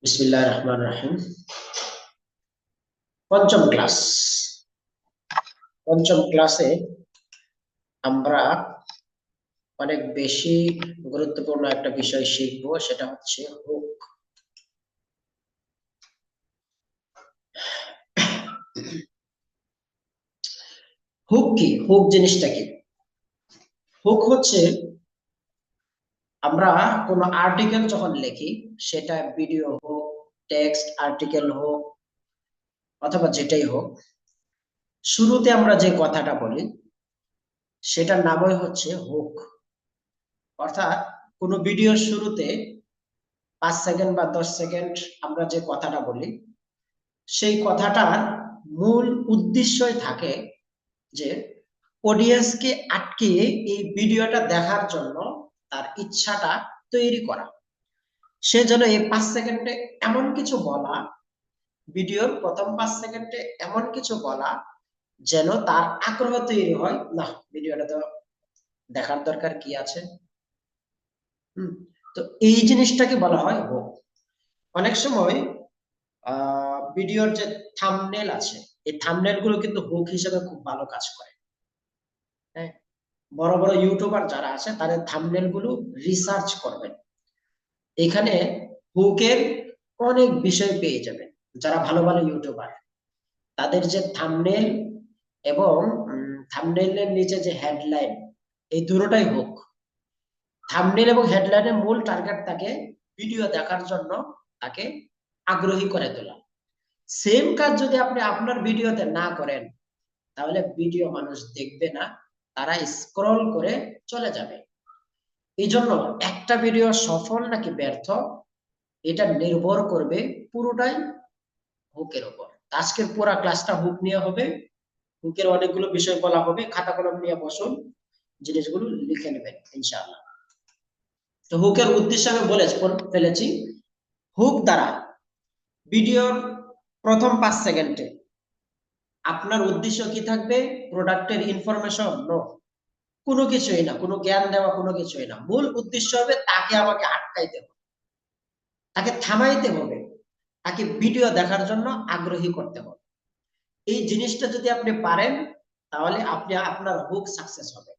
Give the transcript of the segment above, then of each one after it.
বিসমিল্লাহির রহমানির রহিম। পঞ্চম ক্লাস পঞ্চম ক্লাসে আমরা অনেক বেশি গুরুত্বপূর্ণ একটা বিষয় শিখব, সেটা হচ্ছে হুক। হুক কি? হুক জিনিসটা কি? হুক হচ্ছে আমরা কোনো আর্টিকেল যখন লিখি, সেটা ভিডিও হোক, টেক্সট আর্টিকেল হোক, অথবা যেটাই হোক, শুরুতে আমরা যে কথাটা বলি সেটার নামই হচ্ছে হুক। অর্থাৎ কোনো ভিডিওর শুরুতে 5 সেকেন্ড বা 10 সেকেন্ড আমরা যে কথাটা বলি, সেই কথাটার মূল উদ্দেশ্যই থাকে যে অডিয়েন্সকে আটকিয়ে এই ভিডিওটা দেখার জন্য তার ইচ্ছাটা তৈরি করা। সে যেন এই 5 সেকেন্ডে এমন কিছু বলা, ভিডিওর প্রথম 5 সেকেন্ডে এমন কিছু বলা যেন তার আগ্রহ তৈরি হয়, না ভিডিওটা তো দেখার দরকার কি আছে। হম তো এই জিনিসটাকে বলা হয় হুক। অনেক সময় ভিডিওর যে থাম্বনেল আছে, এই থাম্বনেল গুলো কিন্তু হুক হিসেবে খুব ভালো কাজ করে। হ্যাঁ, বড় বড় ইউটিউবার যারা আছে তাদের থাম্বনেল গুলো রিসার্চ করবেন, এখানে হুকের অনেক বিষয় পেয়ে যাবেন। যারা ভালো ভালো ইউটিউবার, তাদের যে থাম্বনেল এবং থাম্বনেলের নিচে যে হেডলাইন, এই দুটোটাই হুক। থাম্বনেল এবং হেডলাইনের মূল টার্গেট থাকে ভিডিও দেখার জন্য তাকে আগ্রহী করে তোলা। সেম কাজ যদি আপনি আপনার ভিডিওতে না করেন, তাহলে ভিডিও মানুষ দেখবে না, তারা স্ক্রল করে চলে যাবে। এই জন্য একটা ভিডিও সফল নাকি ব্যর্থ, এটা নির্ভর করবে পুরোটাই হুকের উপর। আজকের পুরো ক্লাসটা হুক নিয়ে হবে। হুকের অনেকগুলো বিষয় বলা হবে, খাতা কলম নিয়ে বসুন, জিনিসগুলো লিখে নেবেন ইনশাআল্লাহ। তো হুকের উদ্দেশ্য আমি বলে ফেলেছি। হুক দ্বারা ভিডিওর প্রথম 5 সেকেন্ডে আপনার উদ্দেশ্য কি থাকবে? প্রোডাক্টের ইনফরমেশন? নো, কোনো কিছুই না, কোনো জ্ঞান দেওয়া, কোনো কিছুই না। মূল উদ্দেশ্য হবে তাকে আমাকে আটকাইতে হবে, তাকে থামাইতে হবে, তাকে ভিডিও দেখার জন্য আগ্রহী করতে হবে। এই জিনিসটা যদি আপনি পারেন, তাহলে আপনি আপনার হুক সাকসেস হবে।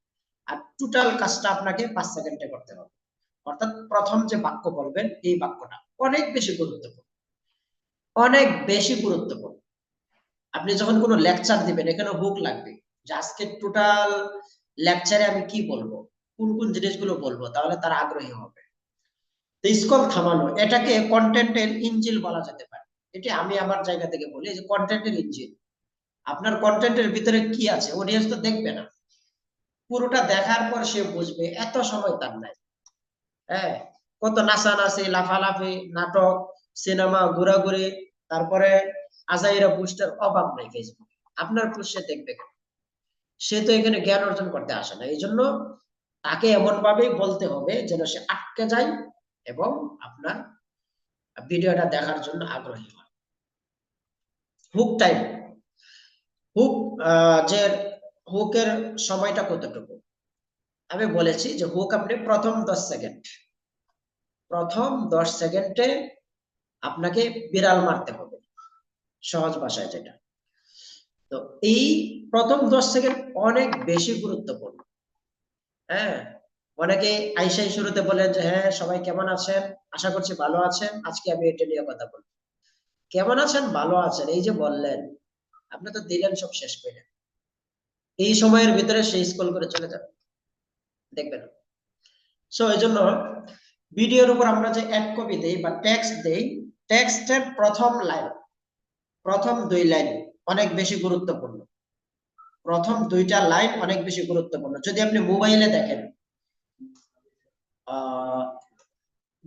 আর টোটাল কাজটা আপনাকে 5 সেকেন্ডে করতে হবে। অর্থাৎ প্রথম যে বাক্য বলবেন, এই বাক্যটা অনেক বেশি গুরুত্বপূর্ণ, অনেক বেশি গুরুত্বপূর্ণ। আপনি যখন কোনো লেকচার দিবেন, এখানে হুক লাগবে যে আজকে টোটাল লেকচারে আমি কি বলবো, কোন কোন জিনিসগুলো বলবো, তাহলে তারা আগ্রহী হবে। স্ক্রল থামানো, এটাকে কন্টেন্টের ইঞ্জিন বলা যেতে পারে। এটি আমি আমার জায়গা থেকে বলি যে কন্টেন্টের ইঞ্জিন। আপনার কন্টেন্টের ভিতরে কি আছে অডিয়েন্স তো দেখবে না, পুরোটা দেখার পর সে বুঝবে, এত সময় তার নাই। হ্যাঁ, কত নাচানাচি, লাফালাফি, নাটক, সিনেমা, ঘোরাঘুরি, তারপরে আজাইরা পোস্টার, অভাব নাই ফেসবুকে। আপনার পোস্ট সে দেখবে কেন? সে তো এখানে জ্ঞান অর্জন করতে আসে না। এই জন্য তাকে এমন ভাবেই বলতে হবে যেন সে আটকে যায় এবং আপনার ভিডিওটা দেখার জন্য আগ্রহী হয়। হুক টাইম, হুক যে হুকের সময়টা কতটুকু আমি বলেছি যে হুক আপনি প্রথম 10 সেকেন্ডে আপনাকে বিড়াল মারতে হবে, সহজ ভাষায় যেটা। তো এই প্রথম 10 সেকেন্ড অনেক বেশি গুরুত্বপূর্ণ। হ্যাঁ, অনেকে আইসাই শুরুতে বলেন যে হ্যাঁ সবাই কেমন আছেন, আশা করছি ভালো আছেন, আজকে আমি এটা নিয়ে কথা বলবো। কেমন আছেন, ভালো আছেন, এই যে বললেন, আপনি তো দিলেন সব শেষ করে, এই সময়ের ভিতরে সে স্ক্রল করে চলে যাবে, দেখবেন। সো এই জন্য ভিডিওর উপর আমরা যে অ্যাড কপি দেই বা টেক্সট দেই, টেক্সটের প্রথম 2 লাইন অনেক বেশি গুরুত্বপূর্ণ। প্রথম 2টা লাইন অনেক বেশি গুরুত্বপূর্ণ। আহ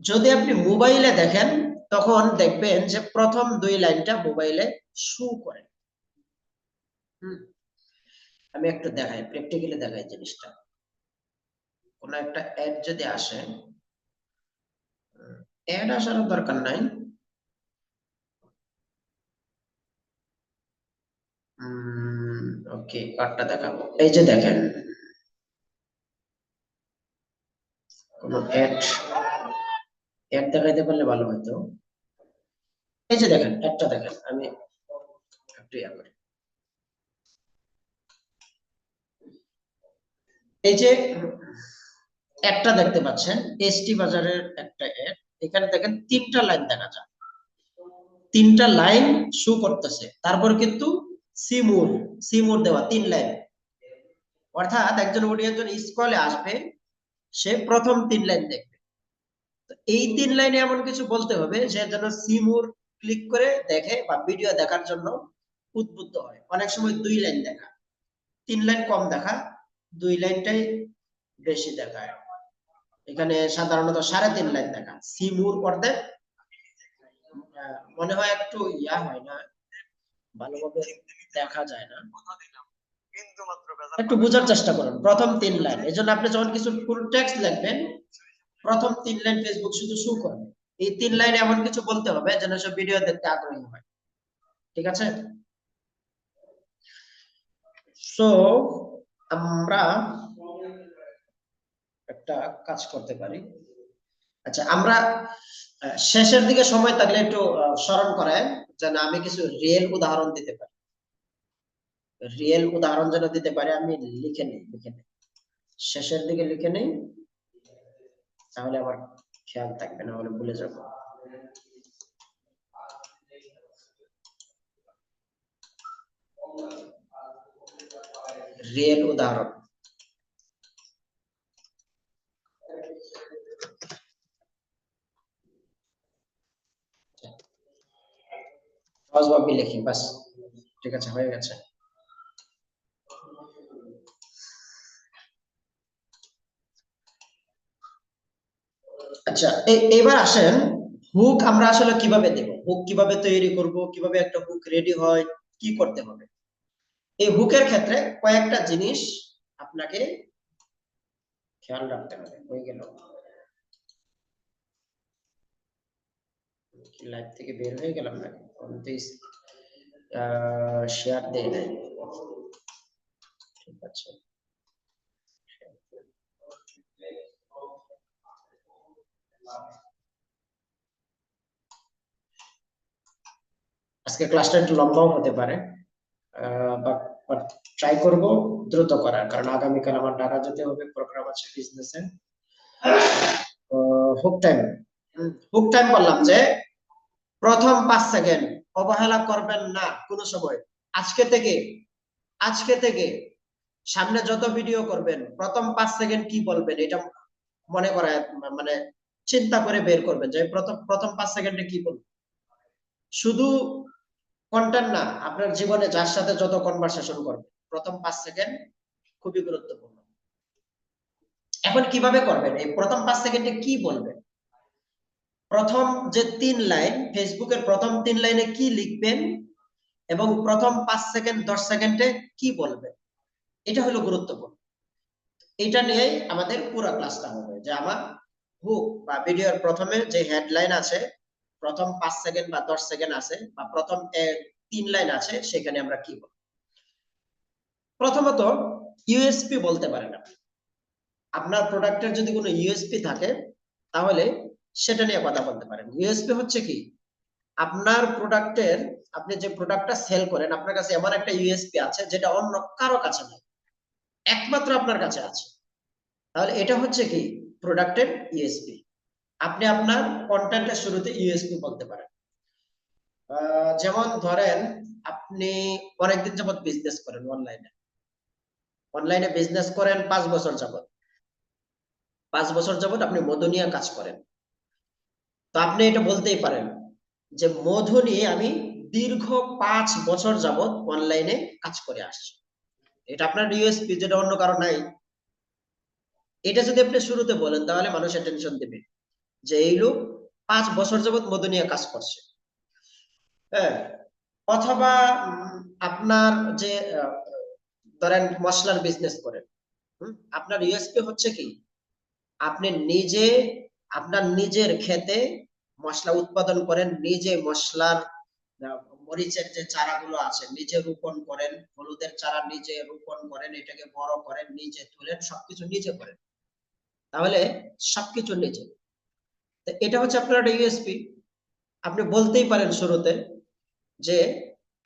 যদি আপনি মোবাইলে দেখেন, তখন দেখবেন যে প্রথম 2 লাইনটা মোবাইলে শো করে। হুম, আমি একটু দেখাই, প্র্যাকটিক্যালি দেখাই জিনিসটা। কোন একটা অ্যাড যদি আসে, অ্যাড আসার দরকার নাই। ওকে, কার্ডটা দেখাবো, এই যে দেখেন, কোন অ্যাড অ্যাড দেখাইতে পারলে ভালো হতো। এই যে দেখেন, একটা দেখেন, আমি একটু ইয়া করি। এই যে একটা দেখতে পাচ্ছেন, এসটি বাজারের একটা অ্যাড। এখানে দেখেন তিনটা লাইন দেখা যায়, তিনটা লাইন শো করতেছে, তারপর কিন্তু সিমুর সিমুর দেওয়া 3 লাইন। অর্থাৎ একজন অডিয়েন্স যখন স্ক্রলে আসবে, সে প্রথম 3 লাইন দেখবে। তো এই 3 লাইনে এমন কিছু বলতে হবে যে যেন সিমুর ক্লিক করে দেখে বা ভিডিও দেখার জন্য উদ্বুদ্ধ হয়। অনেক সময় 2 লাইন দেখা, 3 লাইন কম দেখা, 2 লাইনটাই বেশি দেখায়। এখানে সাধারণত 3.5 লাইন দেখা, সিমুর করতে মনে হয় একটু ইয়া হয় না, ভালোভাবে দেখা যায় না। একটু বোঝার চেষ্টা করুন। প্রথম 3 লাইন, এই জন্য আপনি যখন কিছু ফুল টেক্সট লিখবেন, প্রথম 3 লাইন ফেসবুক শুধু শো করবে। এই 3 লাইনে এমন কিছু বলতে হবে যেন সে ভিডিও দেখতে আগ্রহী হয়। ঠিক আছে? সো আমরা একটা কাজ করতে পারি। আচ্ছা, আমরা শেষের দিকে সময় থাকলে একটু স্মরণ করেন যেন আমি কিছু রিয়েল উদাহরণ দিতে পারি। রিয়েল উদাহরণ যেন দিতে পারি, আমি লিখে নেই শেষের দিকে লিখে নেই, তাহলে আমার খেয়াল থাকবে, না হলে ভুলে যাবো। রিয়েল উদাহরণ। সহজভাবে লিখি বাস। ঠিক আছে, হয়ে গেছে। আচ্ছা, এবার আসেন, হুক আমরা আসলে কিভাবে দেব, হুক কিভাবে তৈরি করব, কিভাবে একটা হুক রেডি হয়, কি করতে হবে। এই হুকের ক্ষেত্রে কয়েকটা জিনিস আপনাকে খেয়াল রাখতে হবে। হয়ে গেল, লাইভ থেকে বের হয়ে গেলাম নাকি? শেয়ার দেয় নাই। ঠিক আছে, আজকে ক্লাসটা একটু লম্বাও হতে পারে, বাট ট্রাই করব দ্রুত করার, কারণ আগামীকাল আমার ঢাকা যেতে হবে, প্রোগ্রাম আছে বিজনেসে। হুক টাইম, হুক টাইম বললাম যে প্রথম 5 সেকেন্ড অবহেলা করবেন না কোনো সময়। আজকে থেকে, আজকে থেকে সামনে যত ভিডিও করবেন, প্রথম 5 সেকেন্ড কি বলবেন এটা মনে করায়, মানে চিন্তা করে বের করবেন যে প্রথম প্রথম 5 সেকেন্ডে কি বলবেন। শুধু কন্টেন্ট না, আপনার জীবনে যার সাথে যত কনভারসেশন করবেন, প্রথম 5 সেকেন্ড খুবই গুরুত্বপূর্ণ। এখন কিভাবে করবেন, এই প্রথম 5 সেকেন্ডে কি বলবেন? প্রথম যে 3 লাইন, ফেসবুকের প্রথম 3 লাইনে কি লিখবেন এবং প্রথম 5 সেকেন্ড 10 সেকেন্ডে কি বলবেন, এটা হলো গুরুত্বপূর্ণ। এটা নিয়েই আমাদের পুরো ক্লাসটা হবে, যে আমার হুক বা ভিডিওর প্রথমে যে হেডলাইন আছে, প্রথম 5 সেকেন্ড বা 10 সেকেন্ড আছে, বা প্রথম 3 লাইন আছে, সেখানে আমরা কি বলবো। প্রথমত ইউএসপি বলতে পারেন আপনি। আপনার প্রোডাক্টের যদি কোনো ইউএসপি থাকে, তাহলে সেটা নিয়ে কথা বলতে পারেন। ইউএসপি হচ্ছে কি, আপনার প্রোডাক্টের, আপনি যে প্রোডাক্টটা সেল করেন, আপনার কাছে এমন একটা ইউএসপি আছে যেটা অন্য কারো কাছে নেই, একমাত্র আপনার কাছে আছে। তাহলে এটা হচ্ছে কি, প্রোডাক্টের ইউএসপি। আপনি আপনার কন্টেন্টের শুরুতে ইউএসপি বলতে পারেন। যেমন ধরেন, আপনি অনেকদিন যাবত বিজনেস করেন, অনলাইনে অনলাইনে বিজনেস করেন 5 বছর যাবত, 5 বছর যাবত আপনি মধু নিয়ে কাজ করেন। তো আপনি এটা বলতেই পারেন যে মধু নিয়ে আমি দীর্ঘ 5 বছর যাবত অনলাইনে কাজ করে আসছি। এটা আপনার ইউএসপি, যেটা অন্য কারো নাই। এটা যদি আপনি শুরুতে বলেন, তাহলে মানুষ টেনশন দেবে যে এই লোক 5 বছর যাবত মধু নিয়ে কাজ করছে। হ্যাঁ, অথবা আপনার যে ধরেন মশলার বিজনেস করেন, আপনার ইউএসপি হচ্ছে কি, আপনি নিজে আপনার নিজের ক্ষেতে মশলা উৎপাদন করেন, নিজে মশলার মরিচের যে চারাগুলো আছে নিজে রোপণ করেন, হলুদের চারা নিজে রোপণ করেন, এটাকে বড় করেন, নিজে তুলেন, সবকিছু নিজে করেন। তাহলে সবকিছু নিজে, তো এটা হচ্ছে আপনার একটা ইউএসপি। আপনি বলতেই পারেন শুরুতে যে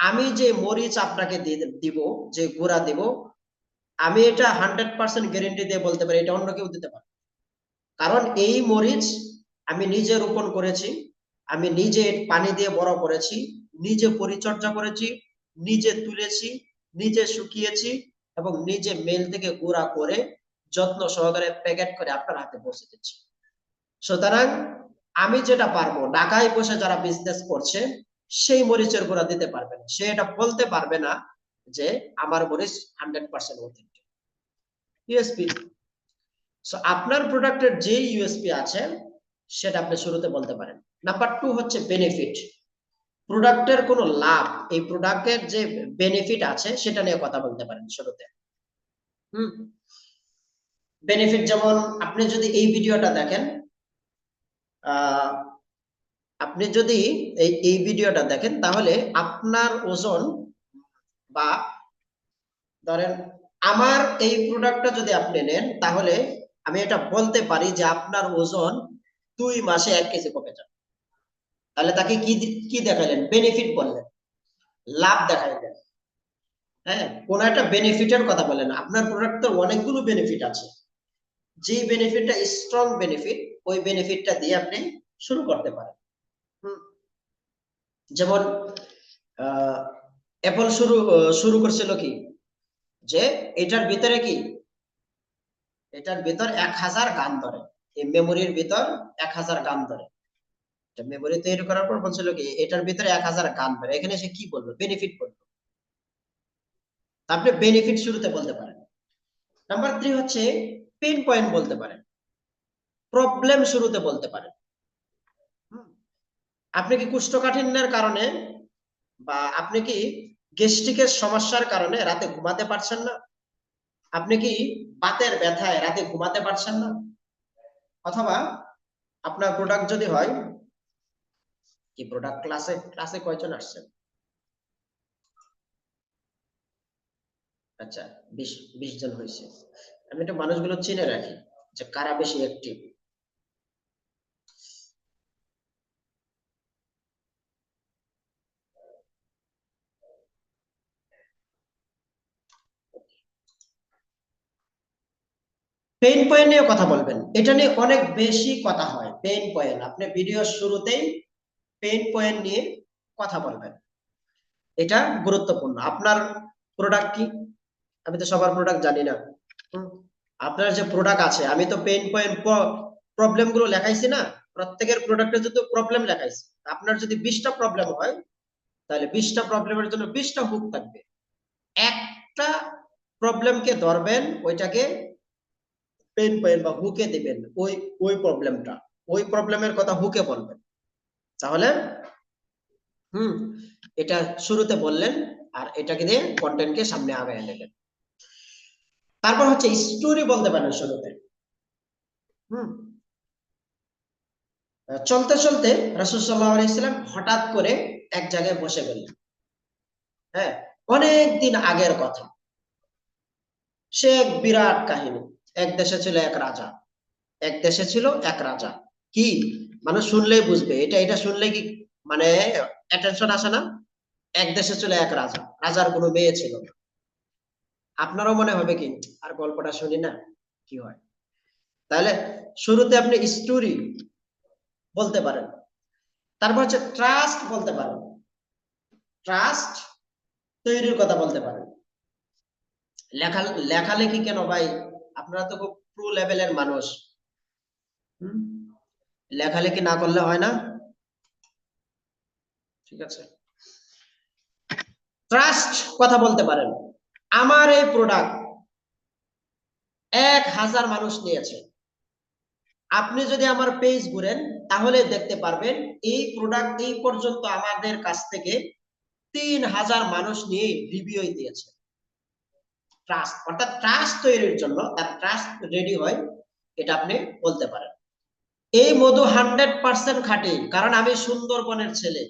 আমি যে মরিচ আপনাকে দিব, যে গুঁড়া দিব, আমি এটা 100% গ্যারেন্টি দিয়ে বলতে পারি এটা অন্য কেউ দিতে পারে। কারণ এই মরিচ আমি নিজে রোপণ করেছি, আমি নিজে পানি দিয়ে বড় করেছি, নিজে পরিচর্যা করেছি, নিজে তুলেছি, নিজে শুকিয়েছি এবং নিজে মেল থেকে গুঁড়া করে যত্ন সহকারে প্যাকেট করে আপনার হাতে পৌঁছে দিচ্ছি। সুতরাং আমি যেটা পারবো, ঢাকায় বসে যারা বিজনেস করছে সেই মরিচের গুঁড়া দিতে পারবে না, সে এটা বলতে পারবে না যে আমার মরিচ 100% অথেন্টিক। ইউএসপি, সো আপনার প্রোডাক্টের যে ইউএসপি আছে সেটা আপনি শুরুতে বলতে পারেন। নাম্বার 2 হচ্ছে বেনিফিট। প্রোডাক্টের কোনো লাভ, এই প্রোডাক্টের যে বেনিফিট আছে সেটা নিয়ে কথা বলতে পারেন শুরুতে। বেনিফিট যেমন আপনি যদি এই ভিডিওটা দেখেন, আপনি যদি এই ভিডিওটা দেখেন তাহলে আপনার ওজন, বা ধরেন আমার এই প্রোডাক্টটা যদি আপনি নেন তাহলে আমি এটা বলতে পারি যে আপনার ওজন 2 মাসে 1 কেজি কমে যাবে। তাহলে তাকে কি কি দেখালেন? বেনিফিট বললেন, লাভ দেখাইলেন। হ্যাঁ, কোন একটা বেনিফিটের কথা বলেন। আপনার প্রোডাক্টের অনেকগুলো বেনিফিট আছে, যে বেনিফিটটা স্ট্রং বেনিফিট, ওই বেনিফিটটা দিয়ে আপনি শুরু করতে পারেন। যেমন অ্যাপল শুরু করছিল কি, যে এটার ভিতরে কি, এটার ভিতর 1000 গান ধরে, এই মেমোরির ভিতর 1000 গান ধরে। মেমোরি তৈরি করার পর বলছিল কি এটার ভিতরে 1000 গান ধরে। এখানে সে কি বললো? বেনিফিট বললো। আপনি বেনিফিট শুরুতে বলতে পারেন। নাম্বার 3 হচ্ছে পেইন পয়েন্ট বলতে পারেন, প্রবলেম শুরুতে বলতে পারেন। আপনি কি কোষ্ঠকাঠিন্যের কারণে বা আপনি কি গ্যাস্ট্রিকের সমস্যার কারণে রাতে ঘুমাতে পারছেন না? আপনি কি বাতের ব্যথায় রাতে ঘুমাতে পারছেন না? অথবা আপনার প্রোডাক্ট যদি হয় কি, প্রোডাক্ট ক্লাসে ক্লাসে কয়জন আসছেন? আচ্ছা, 20 জন হয়েছে। আমি একটু মানুষগুলো চিনে রাখি যে কারা বেশি অ্যাক্টিভ। পেইন পয়েন্ট নিয়ে কথা বলবেন, এটা নিয়ে অনেক বেশি কথা হয়। পেইন পয়েন্ট আপনি ভিডিওর শুরুতেই পেইন পয়েন্ট নিয়ে কথা বলবেন, এটা গুরুত্বপূর্ণ। আপনার প্রোডাক্ট কি? আমি তো সবার প্রোডাক্ট জানি না। আপনার যে প্রোডাক্ট আছে, আমি তো পেইন পয়েন্ট প্রবলেম গুলো লেখাইছি না, প্রত্যেকের প্রোডাক্টে যদি প্রবলেম লেখাইছি। আপনার যদি 20টা প্রবলেম হয় তাহলে 20টা প্রবলেমের জন্য 20টা হুক থাকবে। একটা প্রবলেমকে ধরবেন, ওইটাকে পেইন পয়েন্ট বা হুকে দিবেন, ওই ওই প্রবলেমটা, ওই প্রবলেমের কথা হুকে বলবেন। তাহলে এটা শুরুতে বললেন আর এটাকে দিয়ে কন্টেন্টকে সামনে আগায় নেবেন। তারপর হচ্ছে স্টোরি বলতে পারেন শুরুতে। চলতে চলতে রাসূল সাল্লাল্লাহু আলাইহি সাল্লাম হঠাৎ করে এক জায়গায় বসে গেলেন। হ্যাঁ, অনেক দিন আগের কথা। সে এক বিরাট কাহিনী। এক দেশে ছিল এক রাজা, এক দেশে ছিল এক রাজা। কি, মানুষ শুনলেই বুঝবে, এটা এটা শুনলে কি মানে অ্যাটেনশন আসে না? এক দেশে ছিল এক রাজা, রাজার কোনো মেয়ে ছিল না। আপনারও মনে হবে কি আর গল্পটা শুনি না, কি হয়? তাহলে শুরুতে আপনি স্টোরি বলতে পারেন। তারপর হচ্ছে ট্রাস্ট বলতে পারেন, ট্রাস্ট তৈরির কথা বলতে পারেন। লেখা লেখালেখি কেন ভাই, আপনারা তো খুব প্রো লেভেলের মানুষ। লেখালেখি না করলে হয় না? ঠিক আছে, ট্রাস্ট কথা বলতে পারেন। আমার এই প্রোডাক্ট 1000 মানুষ নিয়েছে। আপনি যদি আমার পেজ ঘুরেন তাহলে দেখতে পারবেন এই প্রোডাক্ট এই পর্যন্ত আমাদের কাছ থেকে 3000 মানুষ নিয়ে রিভিউ দিয়েছে। ট্রাস্ট, অর্থাৎ ট্রাস্ট তৈরির জন্য তার ট্রাস্ট রেডি হয়, এটা আপনি বলতে পারেন। এই মধু 100% খাঁটি, কারণ আমি সুন্দরবনের ছেলে,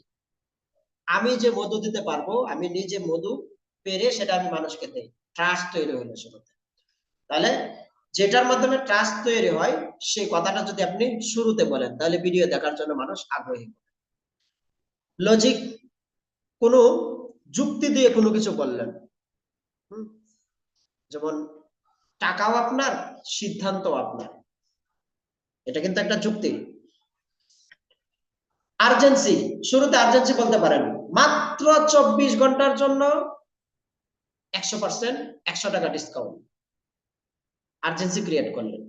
আমি যে মধু দিতে পারবো, আমি নিজে মধু পেরে সেটা আমি মানুষকে দেই। ট্রাস্ট তৈরি হলো শুরুতে। তাহলে যেটার মাধ্যমে ট্রাস্ট তৈরি হয় সেই কথাটা যদি আপনি শুরুতে বলেন তাহলে ভিডিও দেখার জন্য মানুষ আগ্রহী হবে। লজিক, কোনো যুক্তি দিয়ে কোনো কিছু বললেন। যেমন টাকাও আপনার, সিদ্ধান্ত আপনার, এটা কিন্তু একটা যুক্তি। আর্জেন্সি, শুরুতে আর্জেন্সি বলতে পারেন, মাত্র 24 ঘন্টার জন্য 100% 100 টাকা ডিসকাউন্ট, আর্জেন্সি ক্রিয়েট করলেন।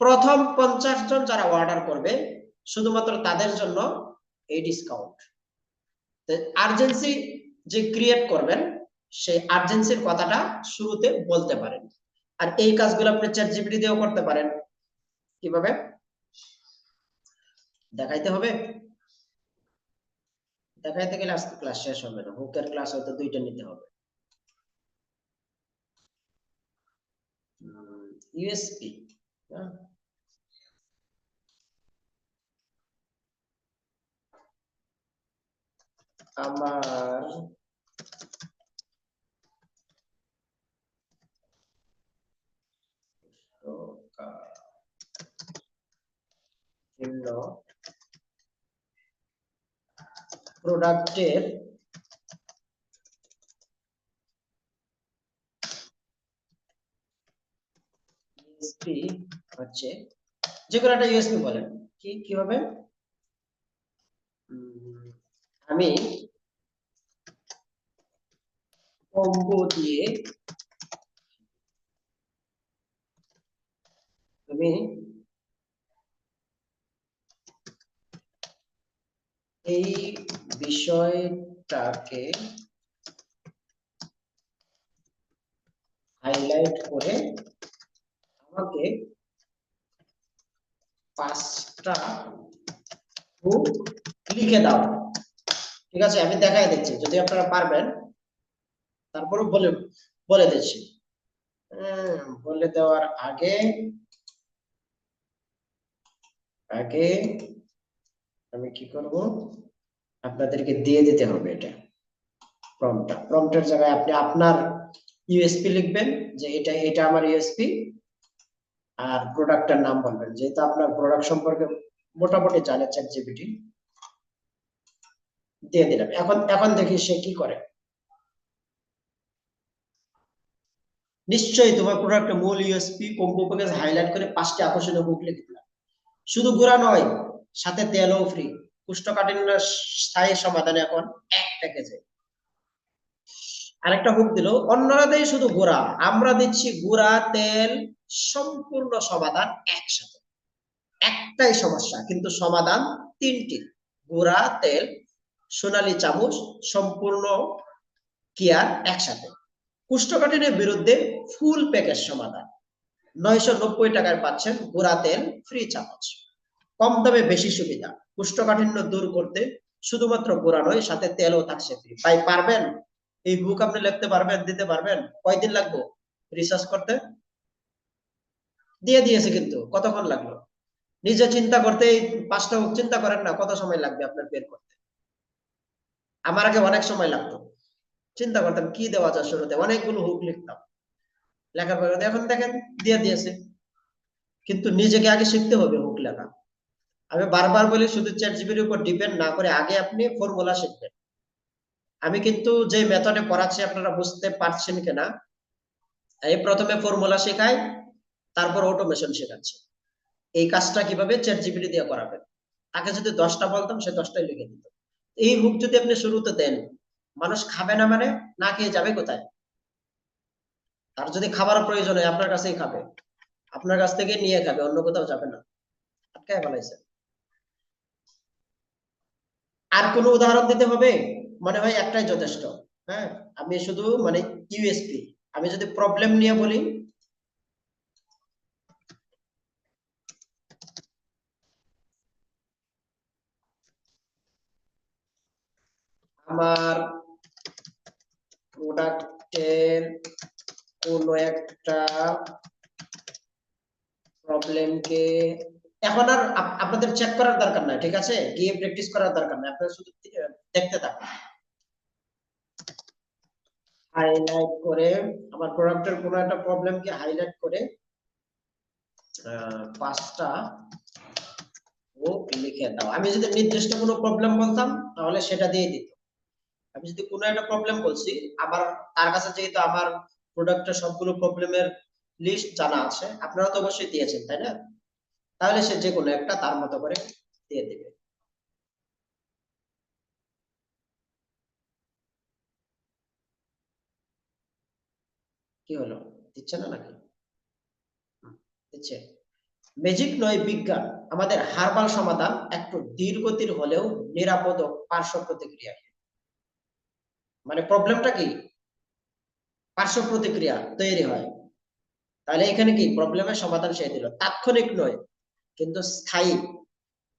প্রথম 50 জন যারা অর্ডার করবে শুধুমাত্র তাদের জন্য এই ডিসকাউন্ট। আর্জেন্সি যে ক্রিয়েট করবেন সেই আর্জেন্সির কথাটা শুরুতে বলতে পারেন। আর এই কাজগুলো আপনি চ্যাটজিপিটি দিয়েও করতে পারেন। কিভাবে দেখাইতে হবে? দেখাইতে গেলে আজকে ক্লাস শেষ হবে না, হুকের ক্লাস হয়তো 2টা নিতে হবে। ইউএসপি, আমার প্রোডাক্টের ইউএসপি হচ্ছে, যে কোনো একটা ইউএসপি বলেন, কিভাবে আমি কম্বো দিয়ে আমি এই বিষয়টাকে হাইলাইট করে আমাকে 5টা হুক লিখে দাও। ঠিক আছে, আমি দেখাই দিচ্ছি, যদি আপনারা পারবেন তারপরে বলে বলে দিচ্ছি। বলে দেওয়ার আগে আগে আমি কি করব, আপনাদেরকে দিয়ে দিতে হবে এটা প্রম্পটের জায়গায় আপনি আপনার ইউএসপি লিখবেন, যে এটা আমার ইউএসপি, আর প্রোডাক্টের নাম বলবেন, যেহেতু আপনার প্রোডাক্ট সম্পর্কে মোটামুটি জানে চ্যাটজিপিটি। দিয়ে দিলাম। এখন দেখি সে কি করে। নিশ্চয়ই তোমার প্রোডাক্টের মূল ইউএসপি কম্বো প্যাকেজ হাইলাইট করে 5টি আকর্ষণীয় হুক লিখে দিলাম। শুধু গুড়া নয়, সাথে তেলও ফ্রি, কোষ্ঠকাঠিন্যের স্থায়ী সমাধান এখন এক প্যাকেজে। আরেকটা হুক দিল, অন্যরা দেয় শুধু গুড়া, আমরা দিচ্ছি গুড়া তেল সম্পূর্ণ সমাধান একসাথে। একটাই সমস্যা কিন্তু সমাধান 3টি, গুড়া তেল সোনালী চামচ সম্পূর্ণ কেয়ার একসাথে। কোষ্ঠকাঠিন্যের বিরুদ্ধে ফুল প্যাকেজ সমাধান, 990 টাকায় পাচ্ছেন গুড়া তেল ফ্রি চামচ, কম দামে বেশি সুবিধা, কোষ্ঠকাঠিন্য দূর করতে শুধুমাত্র গুড়া নয়, সাথে তেলও থাকছে ফ্রি। ভাই পারবেন এই বুক আপনি লিখতে পারবেন, দিতে পারবেন? কয়দিন লাগবে রিসার্চ করতে? দিয়ে দিয়েছে, কিন্তু কতক্ষণ লাগলো? নিজে চিন্তা করতে 5টা হুক চিন্তা করেন না, কত সময় লাগবে আপনার বের করতে? আমার আগে অনেক সময় লাগতো, চিন্তা করতাম কি দেওয়া যায়, শুরুতে অনেকগুলো হুক লিখতাম, লেখার পরে এখন দেখেন দিয়ে দিয়েছে। কিন্তু নিজেকে আগে শিখতে হবে হুক লেখা। আমি বারবার বলি, শুধু চ্যাটজিপিটির উপর ডিপেন্ড না করে আগে আপনি ফর্মুলা শিখবেন। আমি কিন্তু যে মেথডে পড়াচ্ছি আপনারা বুঝতে পারছেন কিনা, এই প্রথমে ফর্মুলা শেখাই, তারপর অটোমেশন শেখাচ্ছি। এই কাজটা কিভাবে চ্যাটজিপিটি দিয়ে করাবেন। তাকে যদি 10টা বলতাম সে 10টাই লিখে দিত। এই হুক যদি আপনি শুরুতে দেন, মানুষ খাবে না মানে না খেয়ে যাবে কোথায়? তার যদি খাবার প্রয়োজন হয় আপনার কাছেই খাবে, আপনার কাছ থেকে নিয়ে খাবে, অন্য কোথাও যাবে না। আটকায় ফেলাইছে। আর কোনো উদাহরণ দিতে হবে? মনে হয় একটাই যথেষ্ট। হ্যাঁ, আমি শুধু মানে ইউএসপি, আমি যদি প্রবলেম নিয়ে বলি, আমার প্রোডাক্টের কোনো একটা প্রবলেমকে, এখন আর আপনাদের চেক করার দরকার নাই, ঠিক আছে, গিয়ে প্র্যাকটিস করার দরকার নাই, আপনারা শুধু দেখতে থাকুন। হাইলাইট করে আমার প্রোডাক্টের কোনো একটা প্রবলেমকে হাইলাইট করে 5টা হোক লিখে দাও। আমি যদি নির্দিষ্ট কোনো প্রবলেম বলতাম তাহলে সেটা দিয়ে দিত। আমি যদি কোনো একটা প্রবলেম বলছি, আবার তার কাছে যেহেতু আমার প্রোডাক্টের সবগুলো প্রবলেমের লিস্ট জানা আছে, আপনারা তো অবশ্যই দিয়েছেন তাই না, তাহলে সে যে কোনো একটা তার মতো করে দিয়ে দিবে। কি হলো, দিচ্ছে না নাকি? দিচ্ছে। ম্যাজিক নয় বিজ্ঞান, আমাদের হার্বাল সমাধান একটু ধীর গতির হলেও নিরাপদ ও পার্শ্ব প্রতিক্রিয়া। মানে প্রবলেমটা কি, পার্শ্ব প্রতিক্রিয়া তৈরি হয়। তাহলে এখানে কি প্রবলেমের সমাধান সে দিল, তাৎক্ষণিক নয় কিন্তু স্থায়ী,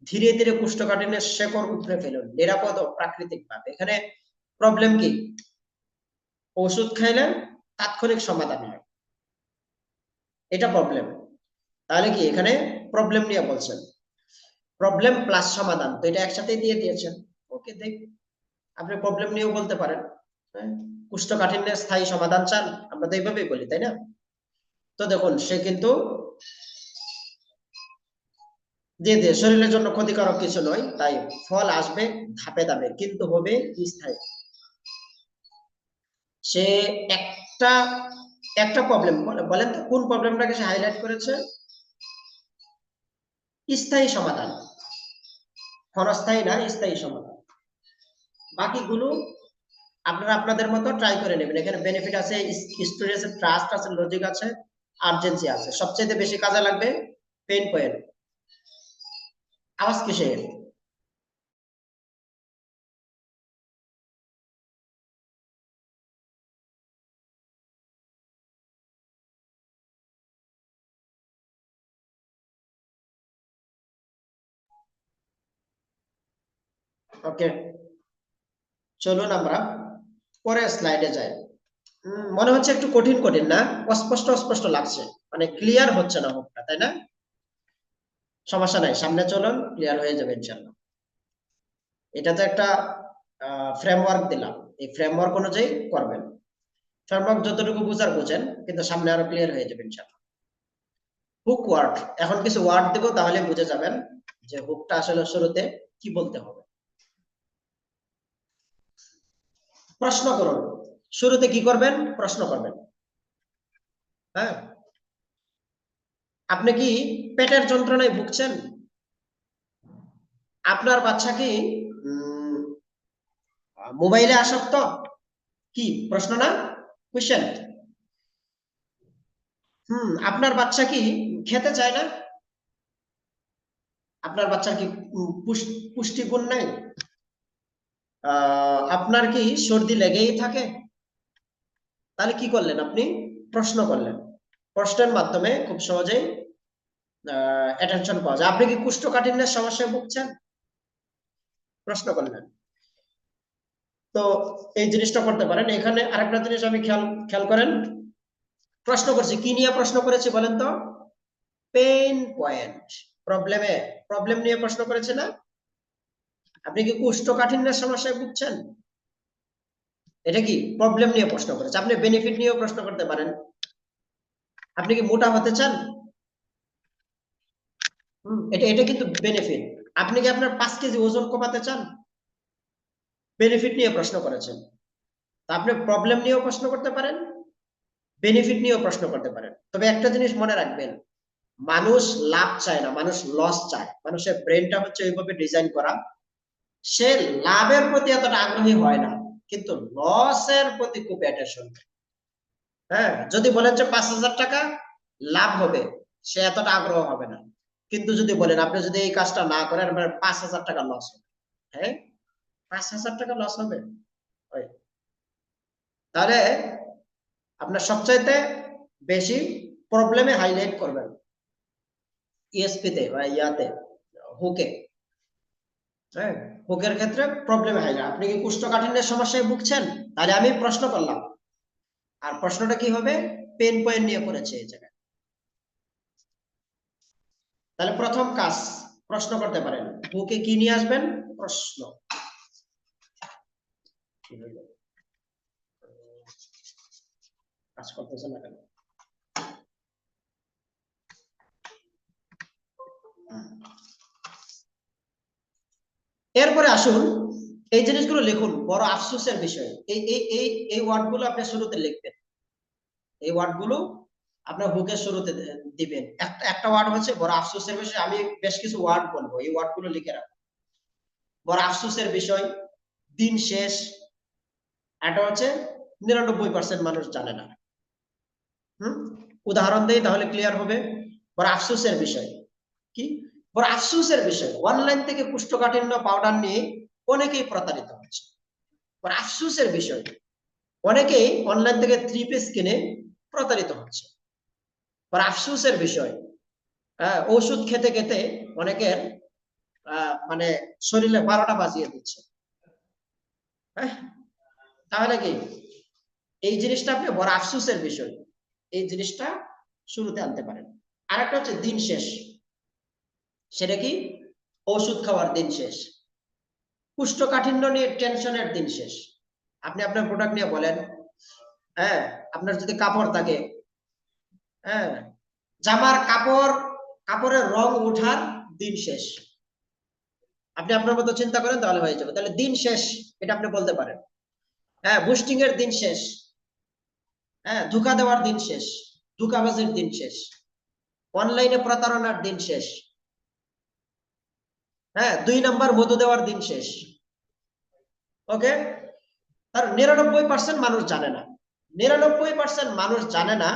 ধীরে ধীরে কোষ্ঠকাঠিন্যের শেকড় উপড়ে ফেলুন নিরাপদ ও প্রাকৃতিক ভাবে। এখানে প্রবলেম কি, ওষুধ খাইলে তাৎক্ষণিক সমাধান হয়, এটা প্রবলেম। তাহলে কি এখানে প্রবলেম নিয়ে বলছেন, প্রবলেম প্লাস সমাধান, তো এটা একসাথে দিয়ে দিয়েছেন। ওকে, দেখ, আপনি প্রবলেম নিয়েও বলতে পারেন। হ্যাঁ, কোষ্ঠকাঠিন্যের স্থায়ী সমাধান চান, আমরা তো এইভাবেই বলি তাই না। তো দেখুন সে কিন্তু দিয়ে দিয়ে শরীরের জন্য ক্ষতিকারক কিছু নয়, তাই ফল আসবে ধাপে ধাপে কিন্তু হবে স্থায়ী। সে একটা একটা প্রবলেম বলেন তো কোন প্রবলেমটাকে সে হাইলাইট করেছে, স্থায়ী সমাধান, ক্ষণস্থায়ী না, স্থায়ী সমাধান। বাকিগুলো আপনারা আপনাদের মতো ট্রাই করে নেবেন। এখানে বেনিফিট আছে, স্টোরি আছে, ট্রাস্ট আছে, লজিক আছে, আর্জেন্সি আছে। সবচেয়ে বেশি কাজে লাগবে পেইন পয়েন্ট। আওয়াজ কিসের? ওকে, চলুন আমরা পরের স্লাইডে যাই। মনে হচ্ছে একটু কঠিন কঠিন না, অস্পষ্ট অস্পষ্ট লাগছে, মানে ক্লিয়ার হচ্ছে না মুখটা তাই না। সমস্যা নাই, সামনে চলুন, ক্লিয়ার হয়ে যাবে ইনশাআল্লাহ। এটা তো একটা ফ্রেমওয়ার্ক দিলাম, এই ফ্রেমওয়ার্ক অনুযায়ী করবেন। ফ্রেমওয়ার্ক যতটুকু বুঝার বুঝেন, কিন্তু সামনে আরো ক্লিয়ার হয়ে যাবে ইনশাআল্লাহ। হুক ওয়ার্ড, এখন কিছু ওয়ার্ড দেব তাহলে বুঝে যাবেন যে হুকটা আসলে শুরুতে কি বলতে হবে। প্রশ্ন করুন, শুরুতে কি করবেন, প্রশ্ন করবেন। হ্যাঁ, আপনি কি পেটের যন্ত্রণায় ভুগছেন? আপনার বাচ্চা কি মোবাইলে আসক্ত? কি প্রশ্ন না, কোশ্চেন। আপনার বাচ্চা কি খেতে চায় না? আপনার বাচ্চার কি পুষ্টিগুণ নাই? আপনার কি সর্দি লেগেই থাকে? তাহলে কি করলেন আপনি, প্রশ্ন করলেন। প্রশ্নের মাধ্যমে খুব সহজেই অ্যাটেনশন পাওয়া যায়। আপনি কি কোষ্ঠকাঠিন্যের সমস্যায় ভুগছেন? প্রশ্ন করলেন। তো এই জিনিসটা করতে পারেন। এখানে আরেকটা জিনিস আমি খেয়াল খেয়াল করেন, প্রশ্ন করছি কি নিয়ে প্রশ্ন করেছি বলেন তো, পেইন পয়েন্ট, প্রবলেমে, প্রবলেম নিয়ে প্রশ্ন করেছে না। আপনি কি কোষ্ঠকাঠিন্যের সমস্যায় ভুগছেন, এটা কি প্রবলেম নিয়ে প্রশ্ন করেছে। আপনি বেনিফিট নিয়েও প্রশ্ন করতে পারেন, আপনি কি মোটা হতে চান? এটা এটা কিন্তু বেনিফিট। আপনি কি আপনার 5 কেজি ওজন কমাতে চান? বেনিফিট নিয়ে প্রশ্ন করেছেন। তা আপনি প্রবলেম নিয়েও প্রশ্ন করতে পারেন, বেনিফিট নিয়েও প্রশ্ন করতে পারেন। তবে একটা জিনিস মনে রাখবেন, মানুষ লাভ চায় না, মানুষ লস চায়। মানুষের ব্রেনটা হচ্ছে ওইভাবে ডিজাইন করা, সে লাভের প্রতি এতটা আগ্রহী হয় না, কিন্তু লসের প্রতি খুব অ্যাটেনশন। হ্যাঁ, যদি বলেন যে 5,000 টাকা লাভ হবে, সে এতটা আগ্রহ হবে না। কিন্তু যদি বলেন আপনি যদি এই কাজটা না করেন আপনার 5,000 টাকা লস হবে, হ্যাঁ, 5,000 টাকা লস হবে। তাহলে আপনার সবচাইতে বেশি প্রবলেমে হাইলাইট করবেন ইএসপি তে বা ইয়াতে, হুকে। হ্যাঁ, হুকের ক্ষেত্রে প্রবলেমে হাইলাইট। আপনি কি কোষ্ঠকাঠিন্যের সমস্যায় ভুগছেন, তাহলে আমি প্রশ্ন করলাম, আর প্রশ্নটা কি হবে, পেন পয়েন্ট নিয়ে করেছে এই জায়গায়। তাহলে প্রথম কাজ, প্রশ্ন করতে পারেন, হুকে কি নিয়ে আসবেন, প্রশ্ন। কাজ করতেছে না কেন? এরপরে আসুন এই জিনিসগুলো লিখুন, বড় আফসোসের বিষয়। এই ওয়ার্ডগুলো আপনি শুরুতে লিখবেন, এই ওয়ার্ডগুলো আপনার হুকের শুরুতে দিবেন। একটা একটা ওয়ার্ড হচ্ছে বড় আফসোসের বিষয়। আমি বেশ কিছু ওয়ার্ড বলবো, এই ওয়ার্ডগুলো লিখে রাখুন। বড় আফসোসের বিষয়, দিন শেষ, এটা হচ্ছে 99% মানুষ জানে না। উদাহরণ দেই তাহলে ক্লিয়ার হবে। বড় আফসোসের বিষয় কি? বড় আফসোসের বিষয়, অনলাইন থেকে কোষ্ঠকাঠিন্য পাউডার নিয়ে অনেকেই প্রতারিত হচ্ছে। বড় আফসোসের বিষয়, অনেকেই অনলাইন থেকে 3 পিস কিনে প্রতারিত হচ্ছে। বড় আফসোসের বিষয়, ওষুধ খেতে খেতে অনেকের মানে শরীরে 12টা বাজিয়ে দিচ্ছে। হ্যাঁ, তাহলে কি এই জিনিসটা আপনি বড় আফসোসের বিষয়, এই জিনিসটা শুরুতে আনতে পারেন। আরেকটা হচ্ছে দিন শেষ, সেটা কি? ওষুধ খাওয়ার দিন শেষ, কোষ্ঠকাঠিন্য নিয়ে টেনশনের দিন শেষ। আপনি আপনার প্রোডাক্ট নিয়ে বলেন, হ্যাঁ, আপনার যদি কাপড় থাকে, হ্যাঁ, জামার কাপড়ের রং ওঠার দিন শেষ। আপনি আপনার মতো চিন্তা করেন তাহলে হয়ে যাবে। তাহলে দিন শেষ, এটা আপনি বলতে পারেন। হ্যাঁ, বুস্টিং এর দিন শেষ, হ্যাঁ, ধোঁকা দেওয়ার দিন শেষ, ধোঁকাবাজির দিন শেষ, অনলাইনে প্রতারণার দিন শেষ, হ্যাঁ, 2 নাম্বার মধু দেওয়ার দিন শেষ। ওকে, তার 99% মানুষ জানে না, 99% মানুষ জানে না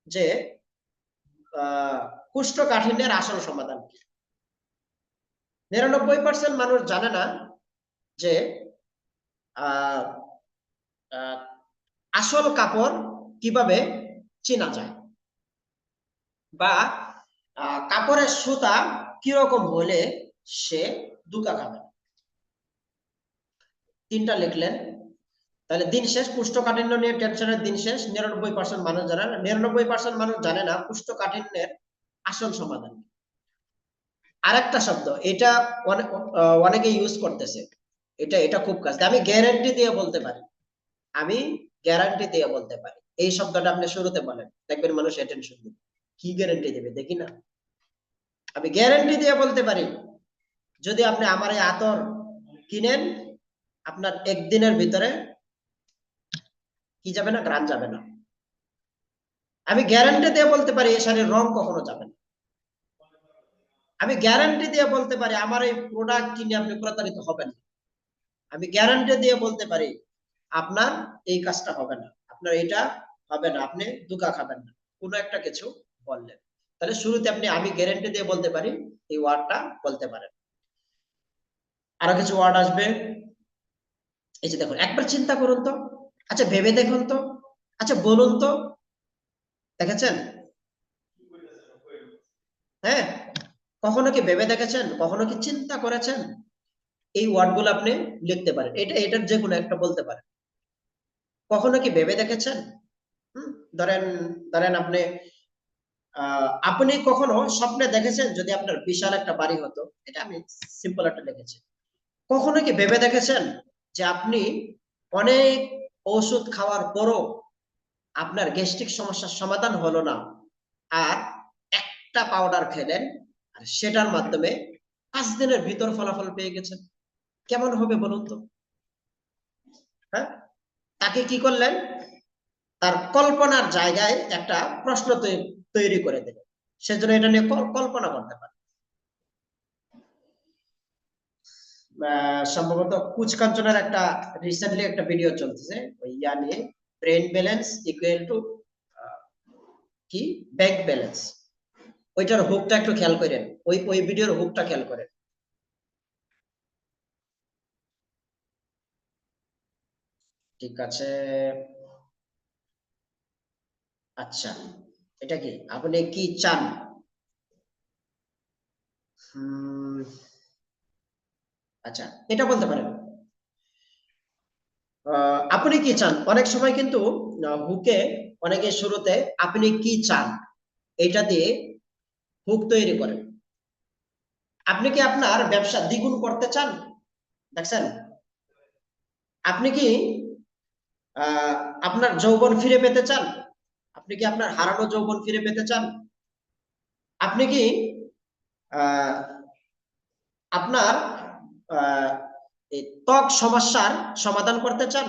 যে কোষ্ঠকাঠিন্যের আসল সমাধান কি। 99% মানুষ জানে না যে আসল কাপড় কিভাবে চেনা যায়, বা কাপড়ের সুতা কিরকম হলে সে ধোঁকা খাবে। 3টা লিখলেন। তাহলে দিন শেষ, কোষ্ঠকাঠিন্য নিয়ে টেনশনের দিন শেষ, 99% মানুষ জানে না। 99% মানুষ জানে না কোষ্ঠকাঠিন্যের আসল সমাধান। আরেকটা শব্দ, এটা অনেকে ইউজ করতেছে, এটা এটা খুব কাজ, আমি গ্যারান্টি দিয়ে বলতে পারি, আমি গ্যারান্টি দিয়ে বলতে পারি। এই শব্দটা আপনি শুরুতে বলেন, দেখবেন মানুষ অ্যাটেনশন দিবে। কি গ্যারান্টি দেবে দেখি না? আমি গ্যারান্টি দিয়ে বলতে পারি, যদি আপনি আমার এই আতর কিনেন, আপনার একদিনের ভিতরে কি যাবে না? গ্রান যাবে না। আমি গ্যারান্টি দিয়ে বলতে পারি এই শাড়ির রং কখনো যাবে না। আমি গ্যারান্টি দিয়ে বলতে পারি আমার এই প্রোডাক্ট কিনে আপনি প্রতারিত হবেন না। আমি গ্যারান্টি দিয়ে বলতে পারি আপনার এই কাজটা হবে না, আপনার এটা হবে না, আপনি ধোঁকা খাবেন না, কোনো একটা কিছু বললেন। তাহলে শুরুতে আপনি আমি গ্যারান্টি দিয়ে বলতে পারি, এই ওয়ার্ডটা বলতে পারেন। আরো কিছু ওয়ার্ড আসবে, এই যে দেখুন, একবার চিন্তা করুন তো, আচ্ছা ভেবে দেখুন তো, আচ্ছা বলুন তো, দেখেছেন? হ্যাঁ, কখনো কি ভেবে দেখেছেন? কখনো কি চিন্তা করেছেন? এই ওয়ার্ডগুলো আপনি লিখতে পারেন, এটার যে কোনো একটা বলতে পারেন। কখনো কি ভেবে দেখেছেন? হুম, ধরেন ধরেন আপনি কখনো স্বপ্নে দেখেছেন যদি আপনার বিশাল একটা বাড়ি হতো? এটা আমি সিম্পল একটা লিখেছি। কখনো কি ভেবে দেখেছেন যে আপনি অনেক ওষুধ খাওয়ার পরও আপনার গ্যাস্ট্রিক সমস্যার সমাধান হলো না, আর একটা পাউডার খেলেন, আর সেটার মাধ্যমে 5 দিনের ভিতর ফলাফল পেয়ে গেছেন? কেমন হবে বলুন তো? হ্যাঁ, তাকে কি করলেন? তার কল্পনার জায়গায় একটা প্রশ্ন তৈরি করে দিলেন, সেজন্য এটা নিয়ে কল্পনা করতে পারে। সম্ভবত কুচকাঞ্চনের একটা রিসেন্টলি একটা ভিডিও চলতেছে ওই ইয়া নিয়ে, ব্রেন ব্যালেন্স ইকুয়াল টু কি ব্যাংক ব্যালেন্স। ওইটার হুকটা একটু খেয়াল করেন, ওই ভিডিওর হুকটা খেয়াল করেন। ঠিক আছে, আচ্ছা, এটা কি আপনি কি চান? আচ্ছা, এটা বলতে পারেন, আপনি কি চান? অনেক সময় কিন্তু হুকে অনেকে শুরুতে আপনি কি চান এটা দিয়ে হুক তৈরি করেন। আপনি কি আপনার ব্যবসা দ্বিগুণ করতে চান? দেখছেন? আপনি কি আহ আপনার যৌবন ফিরে পেতে চান? আপনি কি আপনার হারানো যৌবন ফিরে পেতে চান? আপনি কি আহ আপনার এই ত্বক সমস্যার সমাধান করতে চান,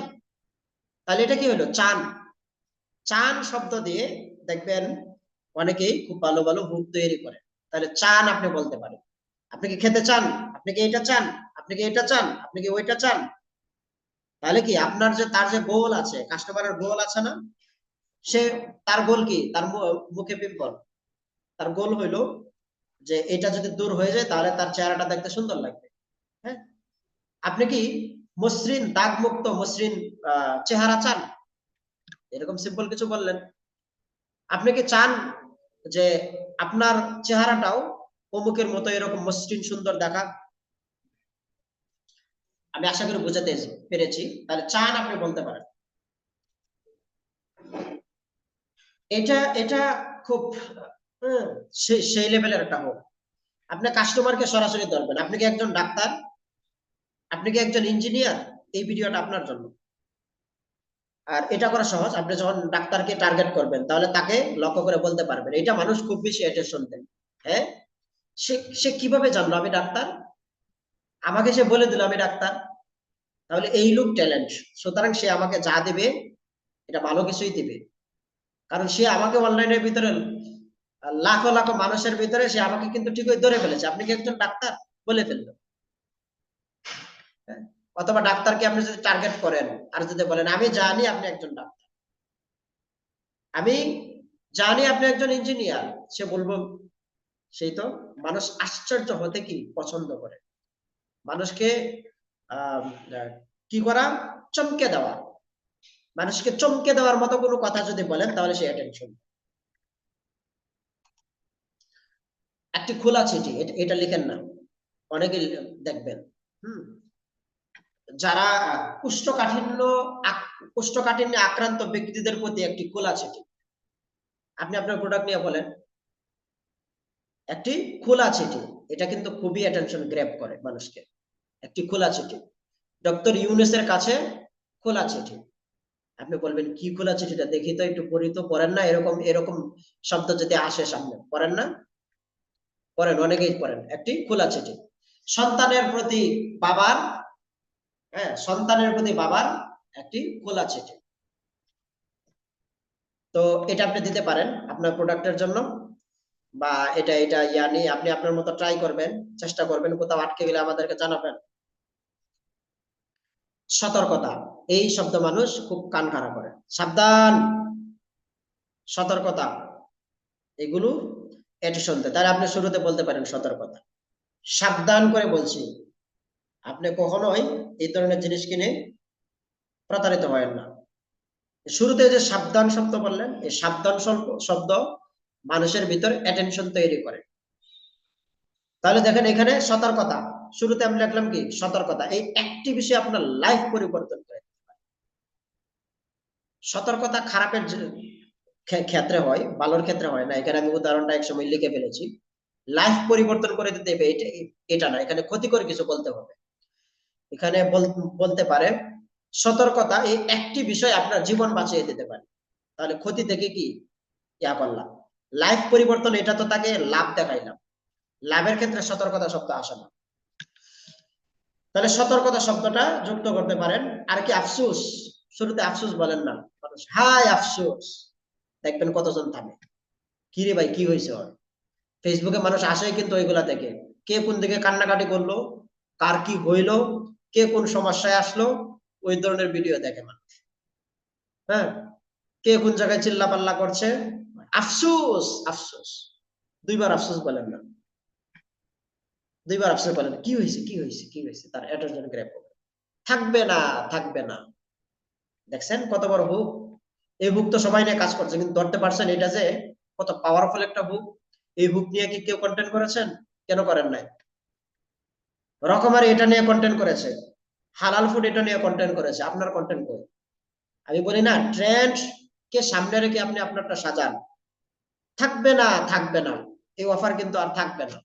তাহলে এটা কি হলো? চান। চান শব্দ দিয়ে দেখবেন অনেকেই খুব ভালো ভালো হুক তৈরি করে। তাহলে চান আপনি বলতে পারেন, আপনি কি খেতে চান, আপনি কি এটা চান, আপনি কি এটা চান, আপনি কি ওইটা চান। তাহলে কি আপনার যে তার যে গোল আছে, কাস্টমারের গোল আছে না, সে তার গোল কি, তার মুখে পিম্পল, তার গোল হইলো যে এটা যদি দূর হয়ে যায় তাহলে তার চেহারাটা দেখতে সুন্দর লাগবে। হ্যাঁ, আপনি কি মসৃণ দাগ মুক্ত মসৃণ চেহারা চান? এরকম সিম্পল কিছু বললেন। আপনি কি চান যে আপনার চেহারাটাও অমুকের মতো এরকম মসৃণ সুন্দর দেখা? আমি আশা করি বুঝাতে পেরেছি। তাহলে চান আপনি বলতে পারেন। এটা এটা খুব সেই লেভেলের একটা হোক। আপনি কাস্টমারকে সরাসরি ধরবেন, আপনি কি একজন ডাক্তার, আপনি কি একজন ইঞ্জিনিয়ার, এই ভিডিওটা আপনার জন্য। আর এটা করা সহজ, আপনি যখন ডাক্তারকে টার্গেট করবেন তাহলে তাকে লক্ষ্য করে বলতে পারবেন, এটা মানুষ খুব বেশি অ্যাটেনশন দেন। হ্যাঁ, সে সে কিভাবে জানলো আমি ডাক্তার? আমাকে সে বলে দিল আমি ডাক্তার, তাহলে এই লোক ট্যালেন্ট, সুতরাং সে আমাকে যা দিবে এটা ভালো কিছুই দিবে। কারণ সে আমাকে অনলাইনের ভিতরে লাখো লাখো মানুষের ভিতরে সে আমাকে কিন্তু ঠিকই ধরে ফেলেছে, আপনি কি একজন ডাক্তার বলে ফেললো। হ্যাঁ? অথবা ডাক্তারকে আপনি যদি টার্গেট করেন আর যদি বলেন আমি জানি আপনি একজন ডাক্তার, আমি জানি আপনি একজন ইঞ্জিনিয়ার, সে বলবো সেই তো। মানুষ আশ্চর্য হতে কি পছন্দ করে, মানুষকে আহ কি করা, চমকে দেওয়া। মানুষকে চমকে দেওয়ার মতো কোনো কথা যদি বলেন তাহলে সে অ্যাটেনশন। একটি খোলা চিঠি, এটা লিখেন না, অনেকে দেখবেন। হুম, যারা কুষ্ঠকাঠিন্য কুষ্ঠকাঠিন্যে আক্রান্ত ব্যক্তিদের প্রতি একটি খোলা চিঠি। আপনি আপনার প্রোডাক্ট নিয়ে বলেন একটি খোলা চিঠি, এটা কিন্তু খুবই অ্যাটেনশন গ্র্যাব করে মানুষকে। একটি খোলা চিঠি, ডক্টর ইউনূসের কাছে খোলা চিঠি। আপনি বলবেন কি খোলা চিঠিটা, দেখি তো, একটু পড়ি তো, পড়েন না? এরকম এরকম শব্দ যদি আসে সামনে, পড়েন না? পড়েন, অনেকেই পড়েন। একটি খোলা চিঠি সন্তানের প্রতি বাবার, হ্যাঁ, সন্তানের প্রতি বাবার একটি খোলা চিঠি। তো এটা আপনি দিতে পারেন আপনার প্রোডাক্টের জন্য, বা এটা এটা ইয়ানি আপনি আপনার মতো ট্রাই করবেন, চেষ্টা করবেন, কোথাও আটকে গেলে আমাদেরকে জানাবেন। সতর্কতা, এই শব্দ মানুষ খুব কান খাড়া করে, সাবধান, সতর্কতা, এগুলো এটি শুনতে। তাহলে আপনি শুরুতে বলতে পারেন সতর্কতা, সাবধান করে বলছি, আপনি কখনোই এই ধরনের জিনিস কিনে প্রতারিত হয় না। শুরুতে যে সাবধান শব্দ বললেন, এই সাবধান শব্দ মানুষের ভিতর অ্যাটেনশন তৈরি করে। তাহলে দেখেন এখানে সতর্কতা, শুরুতে আমি লিখলাম কি সতর্কতা, এই একটি বিষয় আপনার লাইফ পরিবর্তন করে। সতর্কতা খারাপের ক্ষেত্রে হয়, ভালোর ক্ষেত্রে হয় না। এখানে আমি উদাহরণটা এক সময় লিখে ফেলেছি। লাইফ পরিবর্তন করে দিতে হবে এটা না, এখানে ক্ষতিকর কিছু বলতে হবে। এখানে বলতে পারে সতর্কতা এই একটি বিষয় আপনার জীবন বাঁচিয়ে দিতে পারে। তাহলে ক্ষতি থেকে কি ইয়া করলাম, লাইফ পরিবর্তন, এটা তো তাকে লাভ দেখাইলাম, লাভের ক্ষেত্রে সতর্কতা শব্দ আসে না। তাহলে সতর্কতা শব্দটা যুক্ত করতে পারেন। আর কি আফসোস, শুরুতে আফসোস বলেন না, হাই আফসোস, দেখবেন কতজন থামে, কি রে ভাই কি হয়েছে ওর। ফেসবুকে মানুষ আসে কিন্তু ওইগুলা দেখে, কে কোন দিকে কান্নাকাটি করলো, কার কি হইলো, কে কোন সমস্যায় আসলো, ওই ধরনের ভিডিও দেখে মানুষ। হ্যাঁ, কে কোন জায়গায় চিল্লা পাল্লা করছে, আফসোস আফসোস, দুইবার আফসোস বলেন না, দুইবার আফসোস বলেন কি হয়েছে কি হয়েছে কি হয়েছে, তার অ্যাটেনশন গ্র্যাব থাকবে না, থাকবে না। দেখছেন কত বড় হুক, এই হুক তো সবাই নিয়ে কাজ করছে কিন্তু ধরতে পারছেন এটা যে কত পাওয়ারফুল একটা হুক। এই হুক নিয়ে কি কেউ কন্টেন্ট করেছেন? কেন করেন নাই? রকমারি এটা নিয়ে কন্টেন্ট করেছে, হালাল ফুড এটা নিয়ে কন্টেন্ট করেছে, আপনার কন্টেন্ট কই? আমি বলি না, ট্রেন্ড কে সামনে রেখে আপনি আপনারটা সাজান, থাকবে না, থাকবে না, এই অফার কিন্তু আর থাকবে না,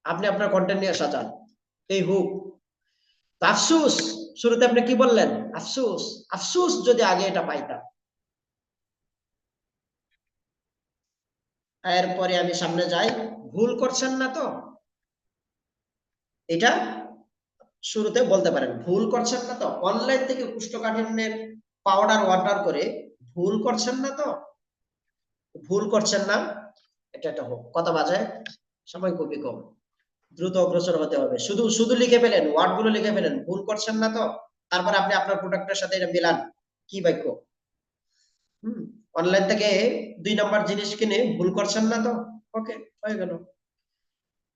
আপনি আপনার কন্টেন্ট নিয়ে সাজান। এই হুক, আফসোস, শুরুতে আপনি কি বললেন, আফসোস, আফসোস যদি আগে এটা পাইতাম। এরপরে আমি সামনে যাই, ভুল করছেন না তো, এটা শুরুতে বলতে পারেন ভুল করছেন না তো? অনলাইন থেকে কোষ্ঠকাঠিন্যের পাউডার অর্ডার করে ভুল করছেন না তো? ভুল করছেন না? এটা একটা হোক। কত বাজে? সময় খুবই কম, দ্রুত অগ্রসর হতে হবে। শুধু শুধু লিখে ফেলেন, ওয়ার্ড গুলো লিখে ফেলেন, ভুল করছেন না তো? তারপর আপনি আপনার প্রোডাক্টের সাথে এটা মিলান, কি বাক্য? অনলাইন থেকে 2 নম্বর জিনিস কিনে ভুল করছেন না তো? ওকে, হয়ে গেল।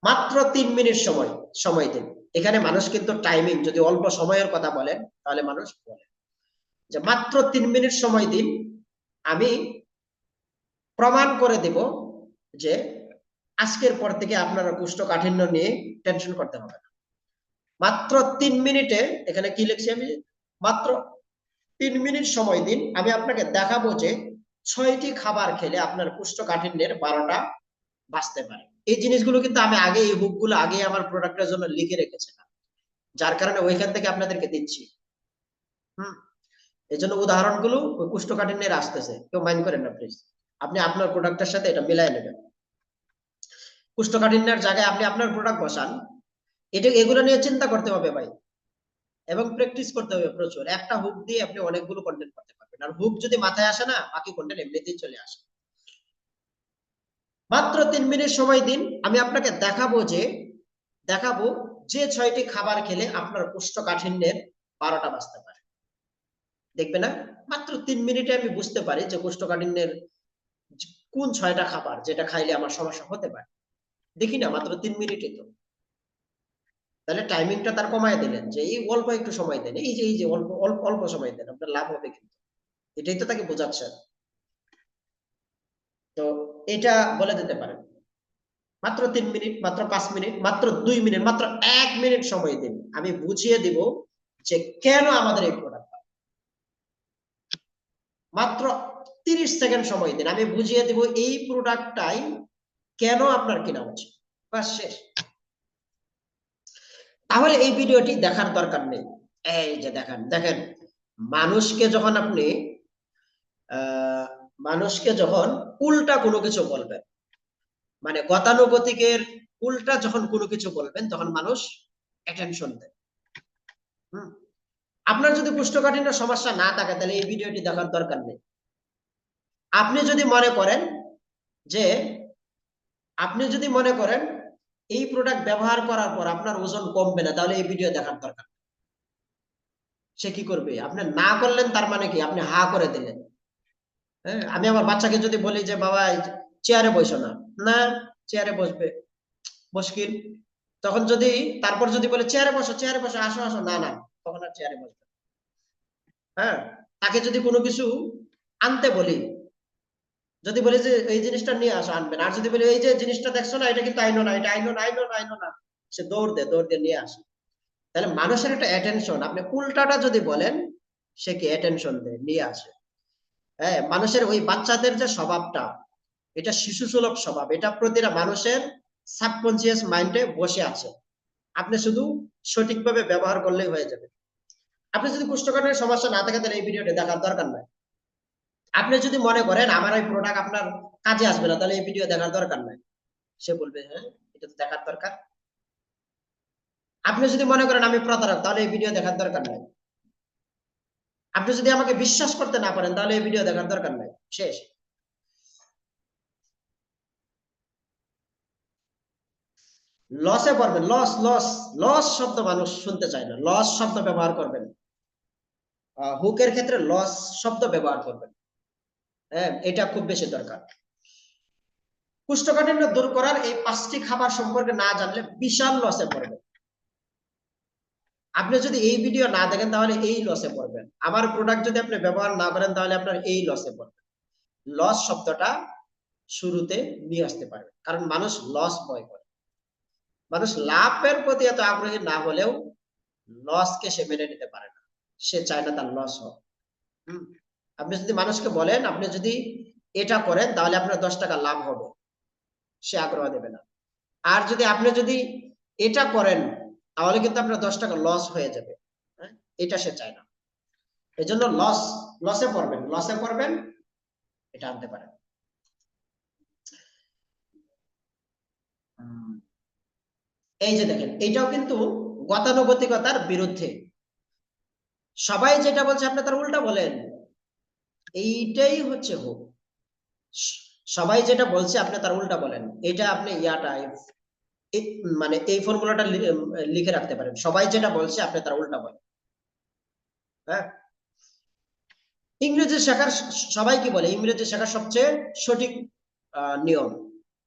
মাত্র 3 মিনিট সময় সময় দিন। এখানে মানুষ কিন্তু টাইমিং, যদি অল্প সময়ের কথা বলেন তাহলে মানুষ বলে যে মাত্র 3 মিনিট সময় দিন, আমি প্রমাণ করে দেব যে আজকের পর থেকে আপনারা কোষ্ঠকাঠিন্য নিয়ে টেনশন করতে হবে না। মাত্র 3 মিনিটে, এখানে কি লিখছি আমি, মাত্র 3 মিনিট সময় দিন, আমি আপনাকে দেখাবো যে 6টি খাবার খেলে আপনার কোষ্ঠকাঠিন্যের 12টা বাঁচতে পারে। এই জিনিসগুলো কিন্তু আমি আগে, এই বুকগুলো আগে আমার প্রোডাক্টের জন্য লিখে রেখেছিলাম, যার কারণে ওইখান থেকে আপনাদেরকে দিচ্ছি। এই জন্য উদাহরণগুলো কোষ্ঠকাঠিন্যের আসতেছে, কেউ মাইন্ড করেন না প্লিজ। আপনি আপনার প্রোডাক্টের সাথে এটা মিলাই নেবেন। কোষ্ঠকাঠিন্যের জায়গায় আপনি আপনার প্রোডাক্ট বসান, এটা এগুলো নিয়ে চিন্তা করতে হবে ভাই, এবং প্র্যাকটিস করতে হবে প্রচুর। একটা হুক দিয়ে আপনি অনেকগুলো কন্টেন্ট করতে পারবেন, আর হুক যদি মাথায় আসে না, বাকি কন্টেন্ট এমনিতেই চলে আসে। মাত্র 3 মিনিট সময় দিন, আমি আপনাকে দেখাবো যে 6টি খাবার খেলে আপনার কোষ্ঠকাঠিন্যের 12টা বাঁচতে পারে। দেখবে না, মাত্র 3 মিনিটে আমি বুঝতে পারি যে কোষ্ঠকাঠিন্যের কোন 6টা খাবার যেটা খাইলে আমার সমস্যা হতে পারে। দেখি না, মাত্র 3 মিনিটে তো। তাহলে টাইমিংটা তার কমায় দিলেন, যে এই অল্প একটু সময় দেন, এই যে অল্প অল্প অল্প সময় দেন, আপনার লাভ হবে কিন্তু। এটাই তো তাকে বোঝাচ্ছেন। তো এটা বলে দিতে পারেন মাত্র 3 মিনিট, মাত্র 5 মিনিট, মাত্র 2 মিনিট, মাত্র 1 মিনিট সময় দিন, আমি বুঝিয়ে দিব যে কেন আমাদের এই প্রোডাক্ট। মাত্র 30 সেকেন্ড সময় দিন, আমি বুঝিয়ে দিব এই প্রোডাক্টটাই কেন আপনার কেনা উচিত। বাস, শেষ। তাহলে এই ভিডিওটি দেখার দরকার নেই। এই যে দেখেন দেখেন, মানুষকে যখন আপনি আহ মানুষকে যখন উল্টা কোনো কিছু বলবেন, মানে গতানুগতিকের উল্টা যখন কোনো কিছু বলবেন, তখন মানুষ অ্যাটেনশন দেয়। আপনার যদি কোষ্ঠকাঠিন্য সমস্যা না থাকে, তাহলে এই ভিডিওটি দেখার দরকার নেই। আপনি যদি মনে করেন যে আপনি যদি মনে করেন এই প্রোডাক্ট ব্যবহার করার পর আপনার ওজন কমবে না, তাহলে এই ভিডিও দেখার দরকার। সে কি করবে? আপনি না করলেন তার মানে কি? আপনি হা করে দিলেন। হ্যাঁ, আমি আমার বাচ্চাকে যদি বলি যে বাবা চেয়ারে বসো না, না চেয়ারে বসবে, মুশকিল। তখন যদি তারপর যদি বলে চেয়ারে বসো, চেয়ারে বসো, আসো আসো, না না, তখন আর চেয়ারে বসবে। হ্যাঁ, তাকে যদি কোনো কিছু আনতে বলি, যদি বলি যে এই জিনিসটা নিয়ে আসো, আনবেন। আর যদি বলি এই যে জিনিসটা দেখছো না, এটা কিন্তু আইনো না, এটা আইনো না, আইনো না, আইনো না, সে দৌড় দিয়ে নিয়ে আসে। তাহলে মানুষের একটা অ্যাটেনশন, আপনি উল্টাটা যদি বলেন, সে কি অ্যাটেনশন দেয়, নিয়ে আসে। হ্যাঁ, মানুষের ওই বাচ্চাদের যে স্বভাবটা, এটা শিশু সুলভ স্বভাব, এটা প্রতিটা মানুষের সাবকনসিয়াস মাইন্ডে বসে আছে। আপনি শুধু সঠিকভাবে ব্যবহার করলেই হয়ে যাবে। আপনি যদি কোষ্ঠকাঠিন্যের সমস্যা না থাকে, তাহলে এই ভিডিওটা দেখার দরকার নাই। আপনি যদি মনে করেন আমার এই প্রোডাক্ট আপনার কাজে আসবে না, তাহলে এই ভিডিও দেখার দরকার নাই। সে বলবে হ্যাঁ, এটা তো দেখার দরকার। আপনি যদি মনে করেন আমি প্রতারক, তাহলে এই ভিডিও দেখার দরকার নাই। আপনি যদি আমাকে বিশ্বাস করতে না পারেন, তাহলে এই ভিডিও দেখার দরকার নাই। শেষ। লসে পড়বেন, লস লস। লস শব্দ মানুষ শুনতে চায় না, লস শব্দ ব্যবহার করবেন। হুকের ক্ষেত্রে লস শব্দ ব্যবহার করবেন। হ্যাঁ, এটা খুব বেশি দরকার। কোষ্ঠকাঠিন্য দূর করার এই 5টি খাবার সম্পর্কে না জানলে বিশাল লসে পড়বেন। আপনি যদি এই ভিডিও না দেখেন, তাহলে এই লসে পড়বেন। আমার প্রোডাক্ট যদি আপনি ব্যবহার না করেন, তাহলে আপনার এই লসে পড়বেন। লস শব্দটা শুরুতে নিয়ে আসতে পারবে, কারণ মানুষ লস ভয় করে। মানুষ লাভের প্রতি এত আগ্রহী না হলেও লসকে সে মেনে নিতে পারে না, সে চায় না তার লস হোক। আপনি যদি মানুষকে বলেন আপনি যদি এটা করেন তাহলে আপনার 10 টাকা লাভ হবে, সে আগ্রহ দেবে না। আর আপনি যদি এটা করেন, তাহলে কিন্তু আপনার 10 টাকা লস হয়ে যাবে। হ্যাঁ, এটা সে চায় না। এই জন্য লসে পড়বেন, লসে পড়বেন, এটা আনতে পারেন। এই যে দেখেন, এটাও কিন্তু গতানুগতিকতার বিরুদ্ধে। সবাই যেটা বলছে আপনি তার উল্টা বলেন, এইটাই হচ্ছে হোক। সবাই যেটা বলছে আপনি তার উল্টা বলেন, এটা আপনি মানে এই ফর্মুলাটা লিখে রাখতে পারেন, সবাই যেটা বলছে আপনি তার উল্টা বলেন। হ্যাঁ, ইংরেজি শেখার, সবাই কি বলে ইংরেজি শেখার সবচেয়ে সঠিক নিয়ম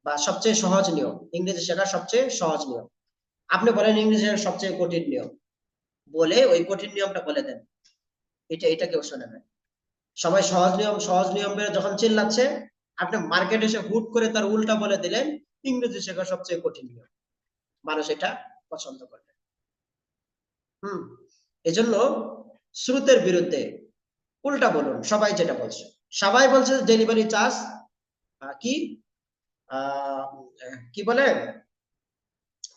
বা সবচেয়ে সহজ নিয়ম, ইংরেজি শেখার সবচেয়ে সহজ নিয়ম। আপনি বলেন ইংরেজি শেখার সবচেয়ে কঠিন নিয়ম, বলে ওই কঠিন নিয়মটা বলে দেন, এটা কেউ শোনে না। সবাই সহজ নিয়ম বের যখন চিল্লাচ্ছে, আপনি মার্কেটে এসে হুট করে তার উল্টা বলে দিলেন ইংরেজি শেখার সবচেয়ে কঠিন নিয়ম, মানুষ এটা পছন্দ করবে। এজন্য স্রোতের বিরুদ্ধে উল্টা বলুন, সবাই যেটা বলছে। সবাই বলছে ডেলিভারি চার্জ কি কি বলে,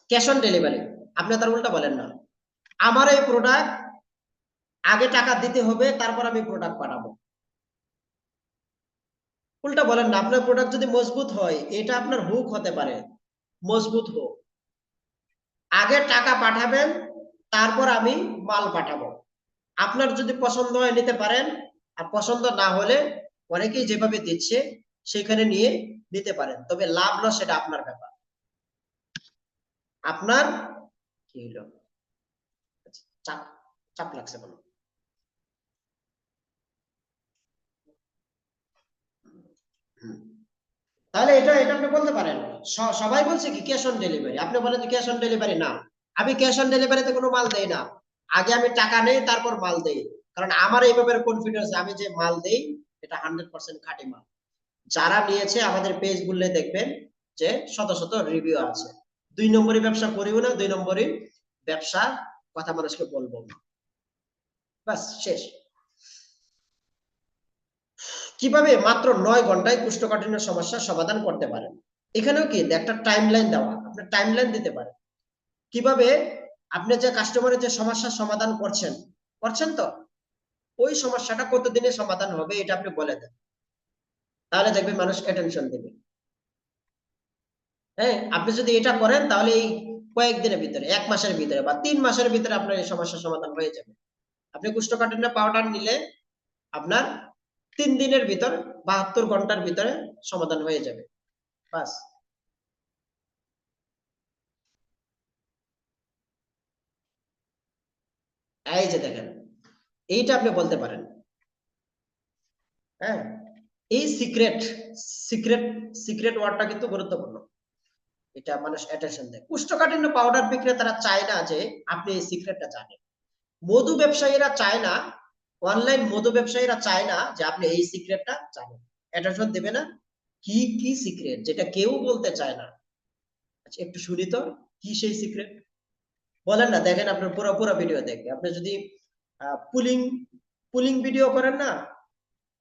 ক্যাশ অন ডেলিভারি, আপনি তার উল্টা বলেন না, আমার এই প্রোডাক্ট আগে টাকা দিতে হবে তারপর আমি প্রোডাক্ট পাঠাবো। উল্টা বলেন না, আপনার প্রোডাক্ট যদি মজবুত হয়, এটা আপনার হুক হতে পারে, মজবুত হোক, আগে টাকা পাঠাবেন তারপর আমি মাল পাঠাবো। আপনার যদি পছন্দ হয় নিতে পারেন, আর পছন্দ না হলে অনেকেই যেভাবে দিচ্ছে সেখানে নিয়ে নিতে পারেন, তবে লাভ লস সেটা আপনার ব্যাপার। আপনার কি হলো, চাপ চাপ লাগছে বলো। তাহলে এটা এটা আপনি বলতে পারেন, সবাই বলছে কি ক্যাশ অন ডেলিভারি, আপনি বলেন ক্যাশ অন ডেলিভারি না, আমি ক্যাশ অন ডেলিভারিতে কোনো মাল দেই না, আগে আমি টাকা নেই তারপর মাল দেই, কারণ আমার এই ব্যাপারে কনফিডেন্স, আমি যে মাল দেই এটা 100% খাঁটি মাল। যারা নিয়েছে আমাদের পেজ খুললে দেখবেন যে শত শত রিভিউ আছে। 2 নম্বরই ব্যবসা করিও না, 2 নম্বরই ব্যবসা কথা মানুষকে বলবো না, বাস শেষ। কিভাবে মাত্র 9 ঘন্টায় কোষ্ঠকাঠিন্য সমস্যার সমাধান করতে পারেন, এখানেও কি একটা টাইমলাইন দেওয়া, আপনি টাইমলাইন দিতে পারেন কিভাবে আপনি যে কাস্টমারের যে সমস্যার সমাধান করছেন করছেন তো ওই সমস্যাটা কতদিনে সমাধান হবে এটা আপনি বলে দেন, তাহলে দেখবেন মানুষ অ্যাটেনশন দেবে। হ্যাঁ, আপনি যদি এটা করেন তাহলে এই কয়েকদিনের ভিতরে, 1 মাসের ভিতরে বা 3 মাসের ভিতরে আপনার এই সমস্যার সমাধান হয়ে যাবে। আপনি কোষ্ঠকাঠিন্য পাউডার নিলে আপনার 3 দিনের ভিতর, 72 ঘন্টার ভিতরে সমাধান হয়ে যাবে, বাস। এই যে দেখেন, এইটা আপনি বলতে পারেন। হ্যাঁ, এই সিক্রেট সিক্রেট সিক্রেট ওয়ার্ডটা কিন্তু গুরুত্বপূর্ণ, এটা মানুষ অ্যাটেনশন দেয়। কোষ্ঠকাঠিন্য পাউডার বিক্রেতারা চায় না যে আপনি এই সিক্রেটটা জানেন, মধু ব্যবসায়ীরা চায় না, অনলাইন মধু ব্যবসায়ীরা চায় না যে আপনি এই সিক্রেটটা জানেন, অ্যাটেনশন দেবে না। কি কি সিক্রেট যেটা কেউ বলতে চায় না, আচ্ছা একটু শুনি তো, কি সেই সিক্রেট বলেন না, দেখেন আপনার পুরো পুরো ভিডিও দেখবে, আপনি যদি পুলিং পুলিং ভিডিও করেন না,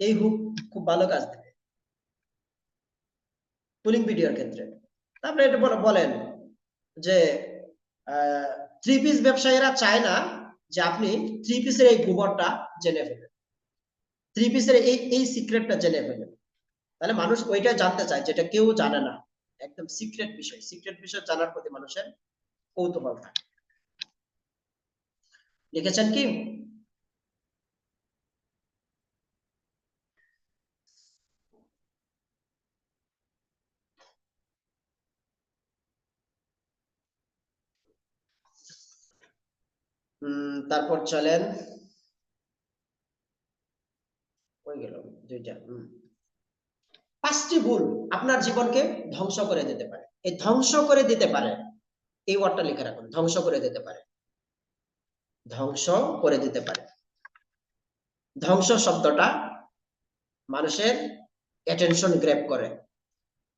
এই হুক খুব ভালো কাজ দেবে পুলিং ভিডিওর ক্ষেত্রে। তারপরে এটা বলেন যে থ্রি পিস ব্যবসায়ীরা চায় না যে আপনি থ্রি পিসের এই গোবরটা জেনে ফেলেন, থ্রি পিসের এই সিক্রেটটা জেনে ফেলেন, তাহলে মানুষ ওইটা জানতে চায় যেটা কেউ জানে না, একদম সিক্রেট বিষয় জানার প্রতি মানুষের কৌতূহল থাকে। লিখেছেন কি? তারপর চলেন, হয়ে গেল 2টা। 5টি ভুল আপনার জীবনকে ধ্বংস করে দিতে পারে, এই ধ্বংস করে দিতে পারে এই ওয়ার্ডটা লিখে রাখুন, ধ্বংস করে দিতে পারে, ধ্বংস করে দিতে পারে। ধ্বংস শব্দটা মানুষের অ্যাটেনশন গ্র্যাব করে,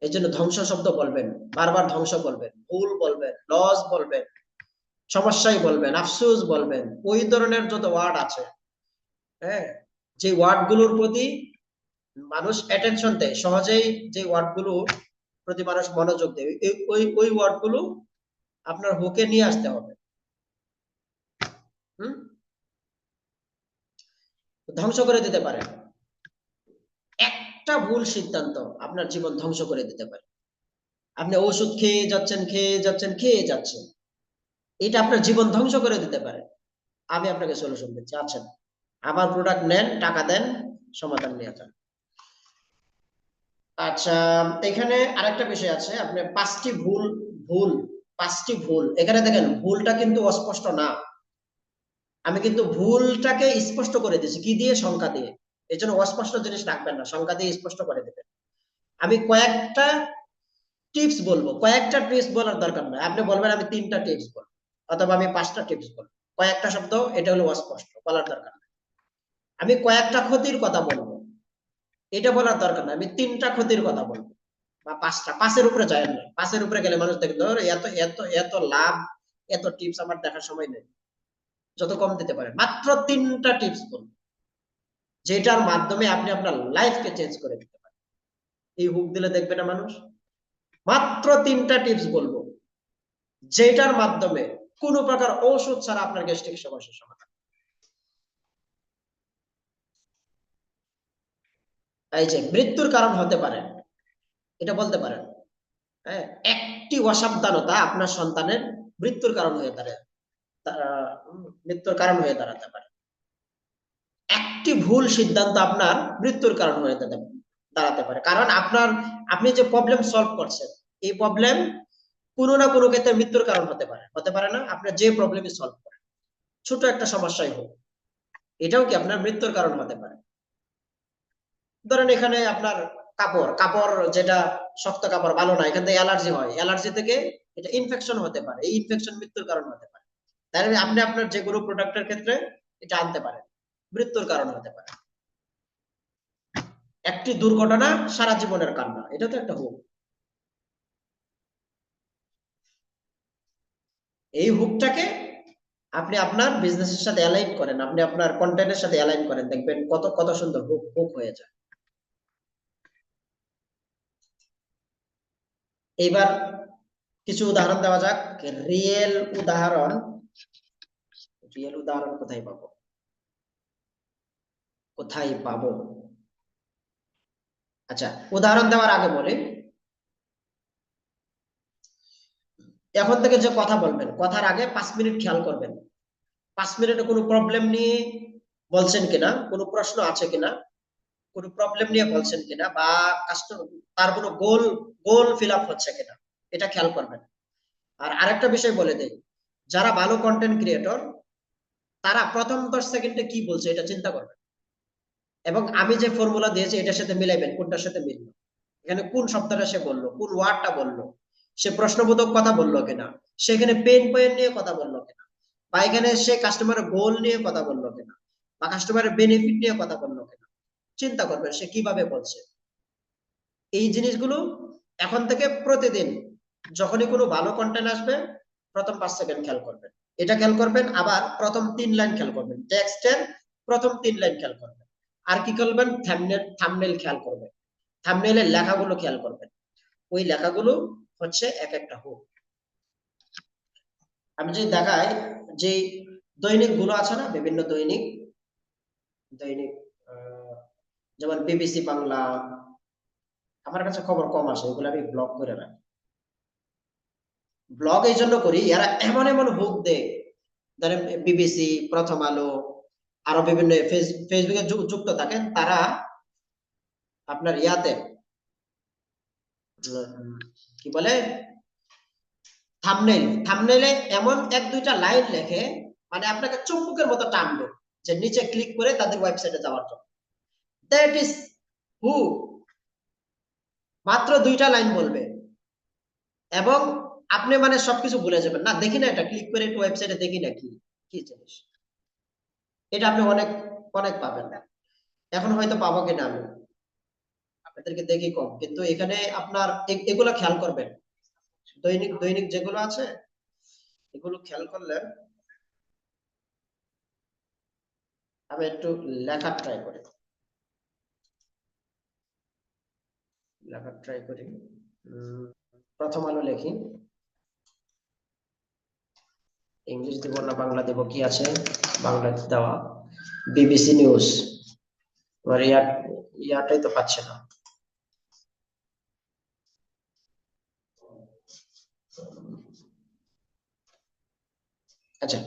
এই জন্য ধ্বংস শব্দ বলবেন, বারবার ধ্বংস বলবেন, ভুল বলবেন, লস বলবেন, সমস্যাই বলবেন, আফসোস বলবেন, ওই ধরনের যত ওয়ার্ড আছে, হ্যাঁ, যে ওয়ার্ড গুলোর প্রতি মানুষ অ্যাটেনশন দেয় সহজেই, যে ওয়ার্ড গুলো প্রতি মানুষ মনোযোগ দেয়, ওই ওয়ার্ড গুলো আপনার হুকে নিয়ে আসতে হবে। ধ্বংস করে দিতে পারে, একটা ভুল সিদ্ধান্ত আপনার জীবন ধ্বংস করে দিতে পারে। আপনি ওষুধ খেয়ে যাচ্ছেন খেয়ে যাচ্ছেন খেয়ে যাচ্ছেন, এটা আপনার জীবন ধ্বংস করে দিতে পারে। আমি আপনাকে সলিউশন দিচ্ছি, আচ্ছা আমার প্রোডাক্ট নেন, টাকা দেন, সমাধান নিয়ে যান। আচ্ছা, এখানে আরেকটা বিষয় আছে, আপনি ভুল পাঁচটি ভুল, এখানে দেখেন ভুলটা কিন্তু অস্পষ্ট না, আমি কিন্তু ভুলটাকে স্পষ্ট করে দিয়েছি কি দিয়ে, সংখ্যা দিয়ে। এই জন্য অস্পষ্ট জিনিস রাখবেন না, সংখ্যা দিয়ে স্পষ্ট করে দেবেন। আমি কয়েকটা টিপস বলবো, কয়েকটা টিপস বলার দরকার নয়, আপনি বলবেন আমি 3টা টিপস বলবো অথবা আমি 5টা টিপস বলবো, কয়েকটা শব্দ এটা হলো অস্পষ্ট, বলার দরকার নেই। আমি কয়েকটা ক্ষতির কথা বলবো, এটা বলার দরকার নাই, আমি 3টা ক্ষতির কথা বলবো বা 5টা, 5-এর উপরে যায় না, 5-এর উপরে গেলে মানুষ দেখবে এত এত এত লাভ, এত টিপস আমার দেখার সময় নেই, যত কম দিতে পারে, মাত্র 3টা টিপস বলবো যেটার মাধ্যমে আপনি আপনার লাইফকে চেঞ্জ করে দিতে পারেন। এই হুক দিলে দেখবে না মানুষ, মাত্র 3টা টিপস বলবো যেটার মাধ্যমে কোনো প্রকার ঔষধ ছাড়া আপনার গ্যাস্ট্রিক সমস্যার সমাধান। এই যে মৃত্যুর কারণ হতে পারে, এটা বলতে পারেন, হ্যাঁ, একটি অসাবধানতা আপনার সন্তানের মৃত্যুর কারণ হয়ে দাঁড়ায়, মৃত্যুর কারণ হয়ে দাঁড়াতে পারে। একটি ভুল সিদ্ধান্ত আপনার মৃত্যুর কারণ হয়ে দাঁড়াতে পারে, কারণ আপনি যে প্রবলেম সলভ করছেন, এই প্রবলেম কোনো না কোনো ক্ষেত্রে মৃত্যুর কারণ হতে পারে না, আপনার যে প্রবলেমই সলভ করেন, ছোট একটা সমস্যাই হোক, এটাও কি আপনার মৃত্যুর কারণ হতে পারে। ধরেন এখানে আপনার কাপড় কাপড় যেটা শক্ত কাপড় ভালো না, এখান থেকে অ্যালার্জি হয়, অ্যালার্জি থেকে এটা ইনফেকশন হতে পারে, এই ইনফেকশন মৃত্যুর কারণ হতে পারে। তাই আপনি আপনার যে কোনো প্রোডাক্টের ক্ষেত্রে এটা আনতে পারেন, মৃত্যুর কারণ হতে পারে। একটি দুর্ঘটনা সারা জীবনের কান্না, এটা তো একটা হুক। এই হুকটাকে আপনি আপনার বিজনেসের সাথে অ্যালাইন করেন, আপনি আপনার কন্টেন্টের সাথে অ্যালাইন করেন, দেখবেন কত কত সুন্দর হুক হুক হয়ে যায়। এবার কিছু উদাহরণ দেওয়া যাক, রিয়েল উদাহরণ। রিয়েল উদাহরণ কোথায় পাবো, কোথায় পাবো? আচ্ছা, উদাহরণ দেওয়ার আগে বলি, এখন থেকে যে কথা বলবেন, কথার আগে 5 মিনিট খেয়াল করবেন, 5 মিনিটে কোনো প্রবলেম নিয়ে বলছেন কিনা, কোনো প্রশ্ন আছে কিনা, কোনো প্রবলেম নিয়ে বলছেন কিনা, বা তার কোনো গোল গোল ফিল আপ হচ্ছে কিনা, এটা খেয়াল করবেন। আর আরেকটা বিষয় বলে দেই, যারা ভালো কন্টেন্ট ক্রিয়েটর তারা প্রথম 10 সেকেন্ডে কি বলছে এটা চিন্তা করবেন, এবং আমি যে ফর্মুলা দিয়েছি এটার সাথে মিলাইবেন কোনটার সাথে মিলল, এখানে কোন শব্দটা সে বললো, কোন ওয়ার্ডটা বললো, সে প্রশ্নবোধক কথা বললো কিনা, সেখানে পেন পয়েন্ট নিয়ে কথা বললো কিনা, বা এখানে সে কাস্টমারের গোল নিয়ে কথা বললো কিনা, বা কাস্টমারের বেনিফিট নিয়ে কথা বললো কিনা, চিন্তা করবেন সে কিভাবে বলছে। এই জিনিসগুলো এখন থেকে প্রতিদিন যখনই কোনো ভালো কন্টেন্ট আসবে প্রথম 5 সেকেন্ড খেয়াল করবেন, এটা খেয়াল করবেন, আবার প্রথম 3 লাইন খেয়াল করবেন, টেক্সটের প্রথম 3 লাইন খেয়াল করবেন, আর কি করবেন, থাম্বনেল খেয়াল করবেন, থাম্বনেলের লেখাগুলো খেয়াল করবেন, ওই লেখাগুলো হচ্ছে এক একটা হুক। আমি যদি দেখাই, যে দৈনিক গুলো আছে না, বিভিন্ন দৈনিক দৈনিক যেমন বিবিসি বাংলা, আমার কাছে খবর কম আসে, ওগুলো আমি ব্লক করে রাখি। ব্লগ এই জন্য করি, এরা এমন এমন হুক দেয়, ধরেন বিবিসি, প্রথম আলো, আরো বিভিন্ন ফেসবুকে যুক্ত থাকেন তারা, আপনার ইয়াতে কি বলে, থাম্বনেইলে এমন 1-2টা লাইন লেখে, মানে আপনাকে চুম্বকের মতো টানবে, যে নিচে ক্লিক করে তাদের ওয়েবসাইটে যাওয়ার জন্য। দ্যাট ইজ হু, মাত্র 2টা লাইন বলবে, এবং আপনি মানে সবকিছু ভুলে যাবেন, না দেখি না এটা ক্লিক করে একটু ওয়েবসাইটে দেখি না কি কি জিনিস, এটা আপনি অনেক অনেক পাবেন না। এখন হয়তো পাবো কিনা আমি, আপনাদেরকে দেখি কম, কিন্তু এখানে আপনার এগুলো খেয়াল করবেন, দৈনিক দৈনিক যেগুলো আছে এগুলো খেয়াল করলে, আমি একটু লেখার ট্রাই করি, লেখার ট্রাই করি। প্রথম আলো লিখি, ইংলিশ দেব না বাংলা দেব, কি আছে বাংলাতে দেওয়া, বিবিসি নিউজ, এবার ইয়াটাই তো পাচ্ছে না, আচ্ছা,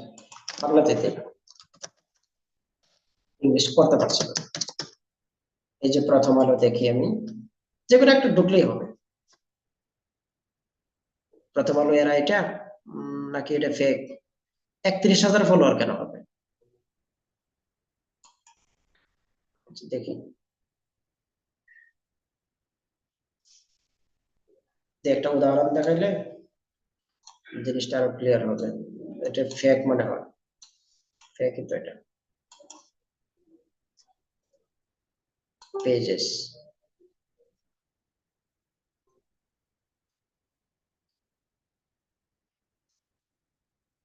বাংলাতে ইংলিশ করতে পারছি না। এই যে প্রথম আলো দেখি আমি, যেগুলো একটু ঢুকলেই হবে। প্রথম আলো এরা এটা নাকি এটা ফেক? 31,000 ফলোয়ার কেন হবে? আচ্ছা, দেখি যে একটা উদাহরণ দেখাইলে জিনিসটা আরো ক্লিয়ার হবে। এটা ফেক মনে হয়, ফেক কিন্তু এটা পেজেস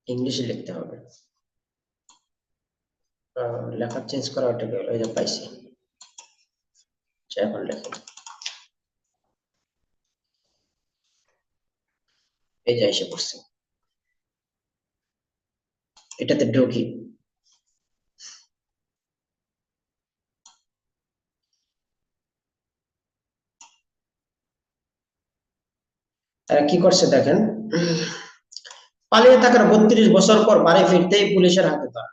ইংলিশে লিখতে হবে। লেখা চেঞ্জ করা ওটা গেল, এই যে পাইছি। আচ্ছা, এখন লেখো, এই যে এসে পড়ছি, এটাতে ঢুকি। তারা কি করছে দেখেন, পালিয়ে থাকার 32 বছর পর বাড়ি ফিরতেই পুলিশের হাতে ধরা।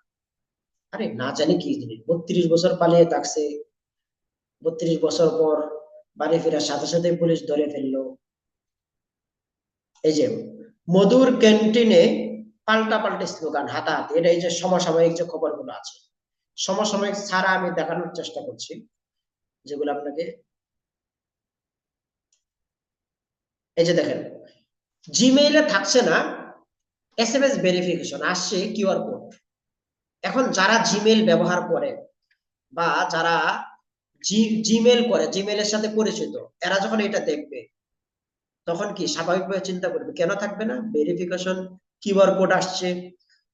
আরে না জানি কি জিনিস, 32 বছর পালিয়ে থাকছে, 32 বছর পর বাড়ি ফেরার সাথে সাথে পুলিশ ধরে ফেললো। এই যে মধুর ক্যান্টিনে পাল্টা পাল্টা স্লোগান, হাতাহাতি, এটা এই যে সমসাময়িক যে খবরগুলো আছে, সমসাময়িক ছাড়া আমি দেখানোর চেষ্টা করছি, যেগুলো আপনাকে। এই যে দেখেন, জিমেইলে থাকছে না এসএমএস ভেরিফিকেশন, আসছে কিউআর কোড। এখন যারা জিমেইল ব্যবহার করে বা যারা জিমেইল করে, জিমেইলের সাথে পরিচিত, এরা যখন এটা দেখবে তখন কি স্বাভাবিকভাবে চিন্তা করবে, কেন থাকবে না? ভেরিফিকেশন, কিউআর কোড আসছে,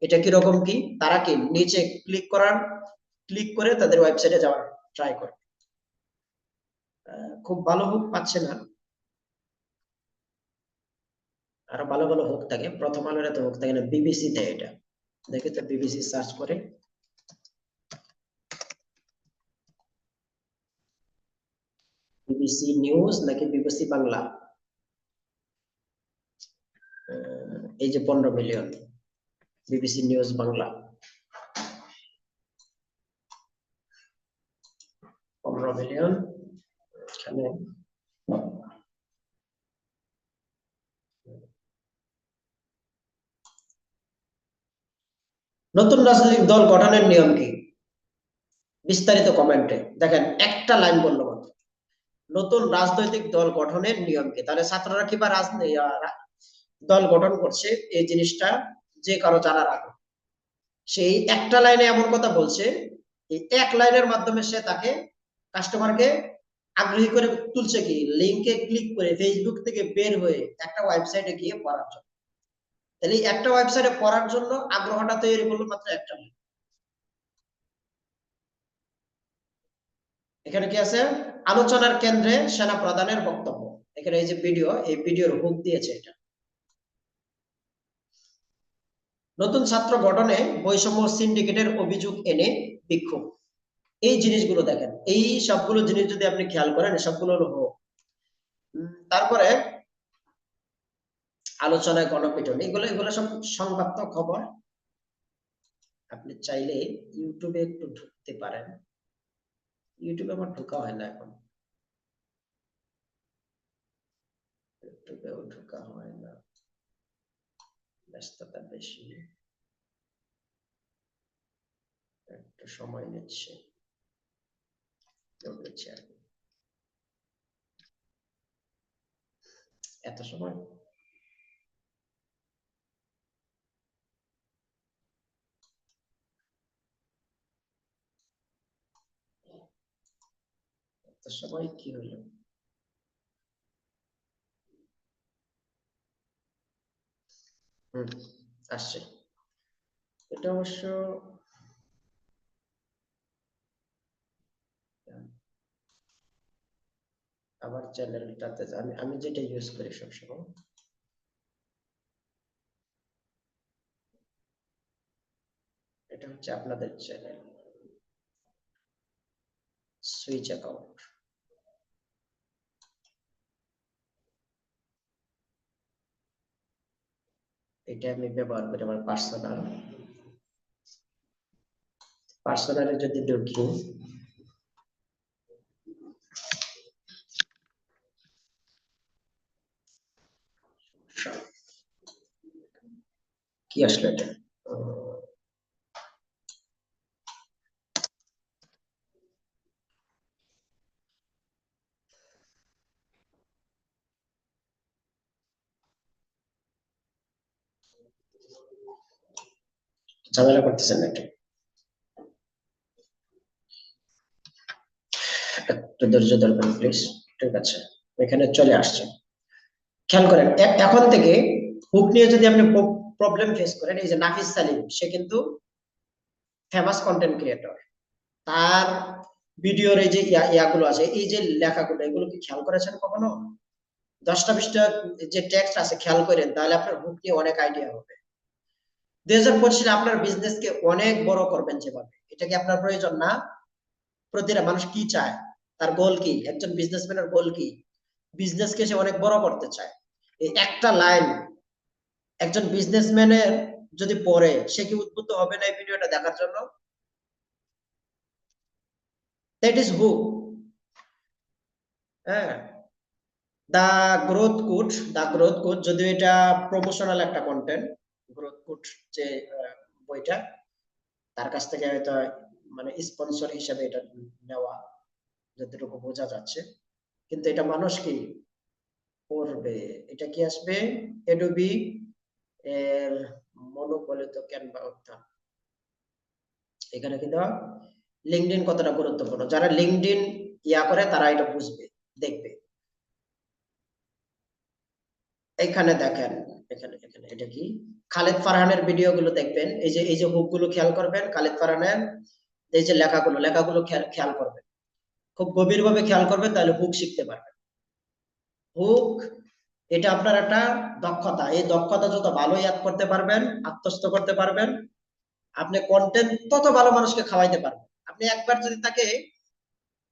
এটা কিরকম কি, তারা কি নিচে ক্লিক করে তাদের ওয়েবসাইটে যাওয়ার ট্রাই করে। খুব ভালো হোক পাচ্ছে না, আরো ভালো ভালো হোক থাকে। প্রথম আলোর এত হোক থাকে না, বিবিসি তে এটা দেখে তো, বিবিসি সার্চ করে। বিবিসি নিউজ নাকি বিবিসি বাংলা? এই যে 15 million, BBC news Bangla, 15 million. এখানে নতুন রাজনৈতিক দল গঠনের নিয়ম কি? বিস্তারিত কমেন্টে দেখেন, একটা লাইন বললো মাত্র, নতুন রাজনৈতিক দল গঠনের নিয়ম কি। তাহলে ছাত্ররা কিবা দল গঠন করছে, এই জিনিসটা যে কারো জানার আগ্রহ, সেই একটা লাইনে এমন কথা বলছে, এই এক লাইনের মাধ্যমে সে তাকে, কাস্টমারকে আগ্রহী করে তুলছে কি, লিঙ্কে ক্লিক করে ফেসবুক থেকে বের হয়ে একটা ওয়েবসাইটে গিয়ে পড়ার জন্য। তাহলে একটা ওয়েবসাইটে পড়ার জন্য আগ্রহটা তৈরি করলো মাত্র একটা লিঙ্ক। এখানে কি আছে? আলোচনার কেন্দ্রে সেনা প্রধানের বক্তব্য। এখানে এই যে ভিডিও, এই ভিডিওর হুক দিয়েছে এটা। নতুন ছাত্র গঠনে বৈষম্য সিন্ডিকেটের অভিযোগ এনে বিক্ষোভ। এই জিনিসগুলো দেখেন, এই সবগুলো জিনিস যদি আপনি খেয়াল করেন, সবগুলো হলো হোক। তারপরে আলোচনায় গণপিটুনি, এগুলো এগুলো সব সংবাদ খবর। আপনি চাইলে ইউটিউবে একটু ঢুকতে পারেন। ইউটিউবে আমার ঢোকা হয় না এখন, ইউটিউবেও ঢোকা হয় না, ব্যস্ততা বেশি, একটু সময় নিচ্ছে, ঢুকেছে আর কি। এত সময়, এত সময় কি হলো? হুম, আসছে। এটা অবশ্য আমার চ্যানেলটাতে, আমি আমি যেটা ইউজ করি সবসময়, এটা হচ্ছে আপনাদের চ্যানেল, সুইচ অ্যাকাউন্ট। এটা আমি ব্যবহার করি আমার পার্সোনালে যদি ঢুকি, কি আসলে এটা ঝামেলা করতেছেন নাকি? একটু ধৈর্য ধরবেন প্লিজ। ঠিক আছে, এখানে চলে আসছে। খেয়াল করেন, এখন থেকে হুক নিয়ে যদি আপনি প্রবলেম ফেস করেন, এই যে নাফিস সালিম, সে কিন্তু ফেমাস কন্টেন্ট ক্রিয়েটর। তার ভিডিওর এই যে ইয়াগুলো আছে, এই যে লেখাগুলো, এগুলো কি খেয়াল করেছেন কখনো? 10টা 20টা যে টেক্সট আছে, খেয়াল করেন, তাহলে আপনার হুক নিয়ে অনেক আইডিয়া হবে। 2025 আপনার বিজনেসকে অনেক বড় করবেন যেভাবে, এটা কি আপনার প্রয়োজন না? প্রতিটা মানুষ কি চায়, তার গোল কি, একজন বিজনেসম্যানের গোল কি? বিজনেসকে সে অনেক বড় করতে চায়। এই একটা লাইন একজন বিজনেসম্যানের যদি পড়ে, সে কি উদ্বুদ্ধ হবে না এই ভিডিওটা দেখার জন্য? That is hook. হ্যাঁ, দা গ্রোথ কোড, যদিও এটা প্রমোশনাল একটা কন্টেন্ট। গ্রোথ কোড যে বইটা, তার কাছ থেকে হয়তো মানে স্পন্সর হিসেবে এটা নেওয়া, যতটুকু বোঝা যাচ্ছে। কিন্তু এটা মানুষ কি করবে? এটা কি আসবে এডোবি এর মনোবলিত ক্যানভা অর্থাৎ। এখানে কিন্তু লিঙ্কডইন কতটা গুরুত্বপূর্ণ, যারা লিঙ্কডইন ইয়া করে তারা এটা বুঝবে, দেখবে। এখানে দেখেন, এখানে এখানে এটা কি, খালেদ ফারহানের ভিডিও গুলো দেখবেন, এই যে হুক গুলো খেয়াল করবেন, খালেদ ফারহানের এই যে লেখাগুলো খেয়াল করবেন, খুব গভীরভাবে খেয়াল করবেন, তাহলে হুক শিখতে পারবেন। হুক এটা আপনার একটা দক্ষতা, এই দক্ষতা যত ভালো ইয়াদ করতে পারবেন, আত্মস্থ করতে পারবেন, আপনি কন্টেন্ট তত ভালো মানুষকে খাওয়াইতে পারবেন। আপনি একবার যদি তাকে,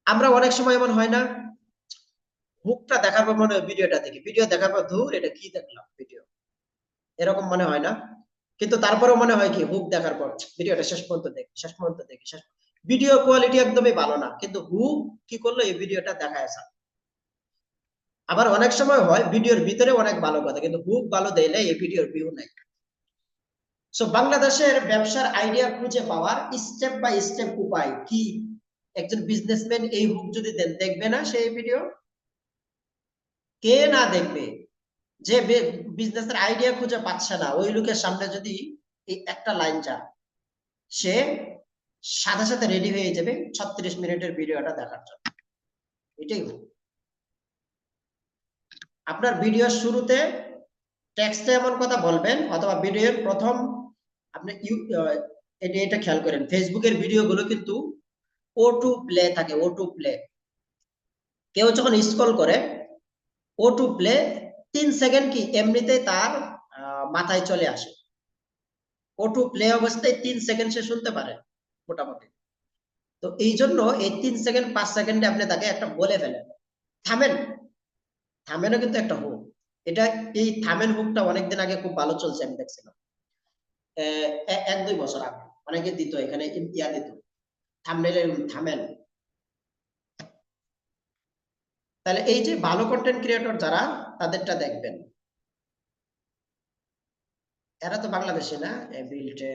আমরা অনেক সময় এমন হয় না, হুকটা দেখার পর মনে হয় ভিডিওটা দেখি, ভিডিও দেখার পর ধুর এটা কি দেখলাম ভিডিও, এরকম মনে হয় না? কিন্তু তারপরেও মনে হয় কি, হুক দেখার পর ভিডিওটা শেষ পর্যন্ত দেখি ভিডিও কোয়ালিটি একদমই ভালো না, কিন্তু হুক কি করলো, এই ভিডিওটা দেখায় আসা। আবার অনেক সময় হয় ভিডিওর ভিতরে অনেক ভালো কথা, কিন্তু হুক ভালো দিলে এই ভিডিওর ভিউ নাই। সো বাংলাদেশের ব্যবসার আইডিয়া খুঁজে পাওয়ার স্টেপ বাই স্টেপ উপায় কি? একজন বিজনেসম্যান এই হুক যদি দেন, দেখবে না সেই ভিডিও? কে না দেখবে? যে বিজনেসের আইডিয়া খুঁজে পাচ্ছে না, ওই লোকের সামনে যদি এই একটা লাইন যায়, সে সাথে সাথে রেডি হয়ে যাবে 36 মিনিটের ভিডিওটা দেখার জন্য। এটাই হুক। আপনার ভিডিওর শুরুতে টেক্সটে এমন কথা বলবেন, অথবা ভিডিওর প্রথম আপনি এটা খেয়াল করেন, ফেসবুকের ভিডিও গুলো কিন্তু ও টু প্লে থাকে, ও টু প্লে। কেউ যখন স্ক্রল করে, ও টু প্লে 3 সেকেন্ড কি এমনিতে তার মাথায় চলে আসে। ও টু প্লে অবস্থায় 3 সেকেন্ড সে শুনতে পারে মোটামুটি। তো এই জন্য এই 3 সেকেন্ড 5 সেকেন্ডে আপনি তাকে একটা বলে ফেলেন, থামেন। থামেনও কিন্তু একটা হুক। এটা, এই থামেন হুকটা অনেকদিন আগে খুব ভালো চলছে, আমি দেখছিলাম 1-2 বছর আগে অনেকে দিত, এখানে ইয়া দিত থাম্বনেইলে থামেন। তাহলে এই যে ভালো কন্টেন্ট ক্রিয়েটর যারা, তাদেরটা দেখবেন। এরা তো বাংলাদেশে না, বিল্টে,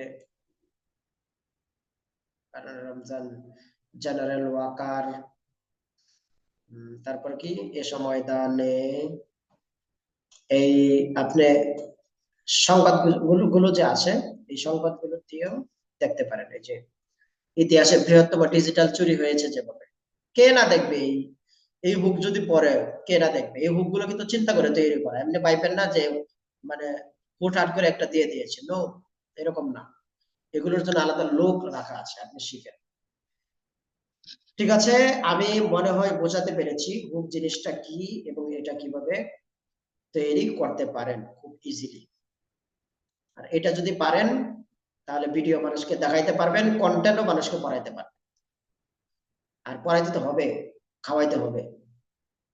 রমজান, জেনারেল ওয়াকার, তারপর কি এ সময় দানে, এই আপনি সংবাদ গুলো যে আছে, এই সংবাদগুলো দিয়েও দেখতে পারেন। এই যে ইতিহাসে বৃহত্তম ডিজিটাল চুরি হয়েছে যেভাবে, কে না দেখবে? এই হুক যদি পড়ে, কে না দেখবে? এই হুক গুলো কিন্তু চিন্তা করে তৈরি করা, এমনি পাইবেন না যে মানে হুটহাট করে একটা দিয়ে দিয়েছে, নো, এরকম না। এগুলোর জন্য আলাদা লোক রাখা আছে, আপনি শিখেন। ঠিক আছে, আমি মনে হয় বোঝাতে পেরেছি হুক জিনিসটা কি এবং এটা কিভাবে তৈরি করতে পারেন খুব ইজিলি। আর এটা যদি পারেন, তাহলে ভিডিও মানুষকে দেখাইতে পারবেন, কন্টেন্টও মানুষকে পড়াইতে পারবেন। আর পড়াইতে তো হবে, খাওয়াইতে হবে।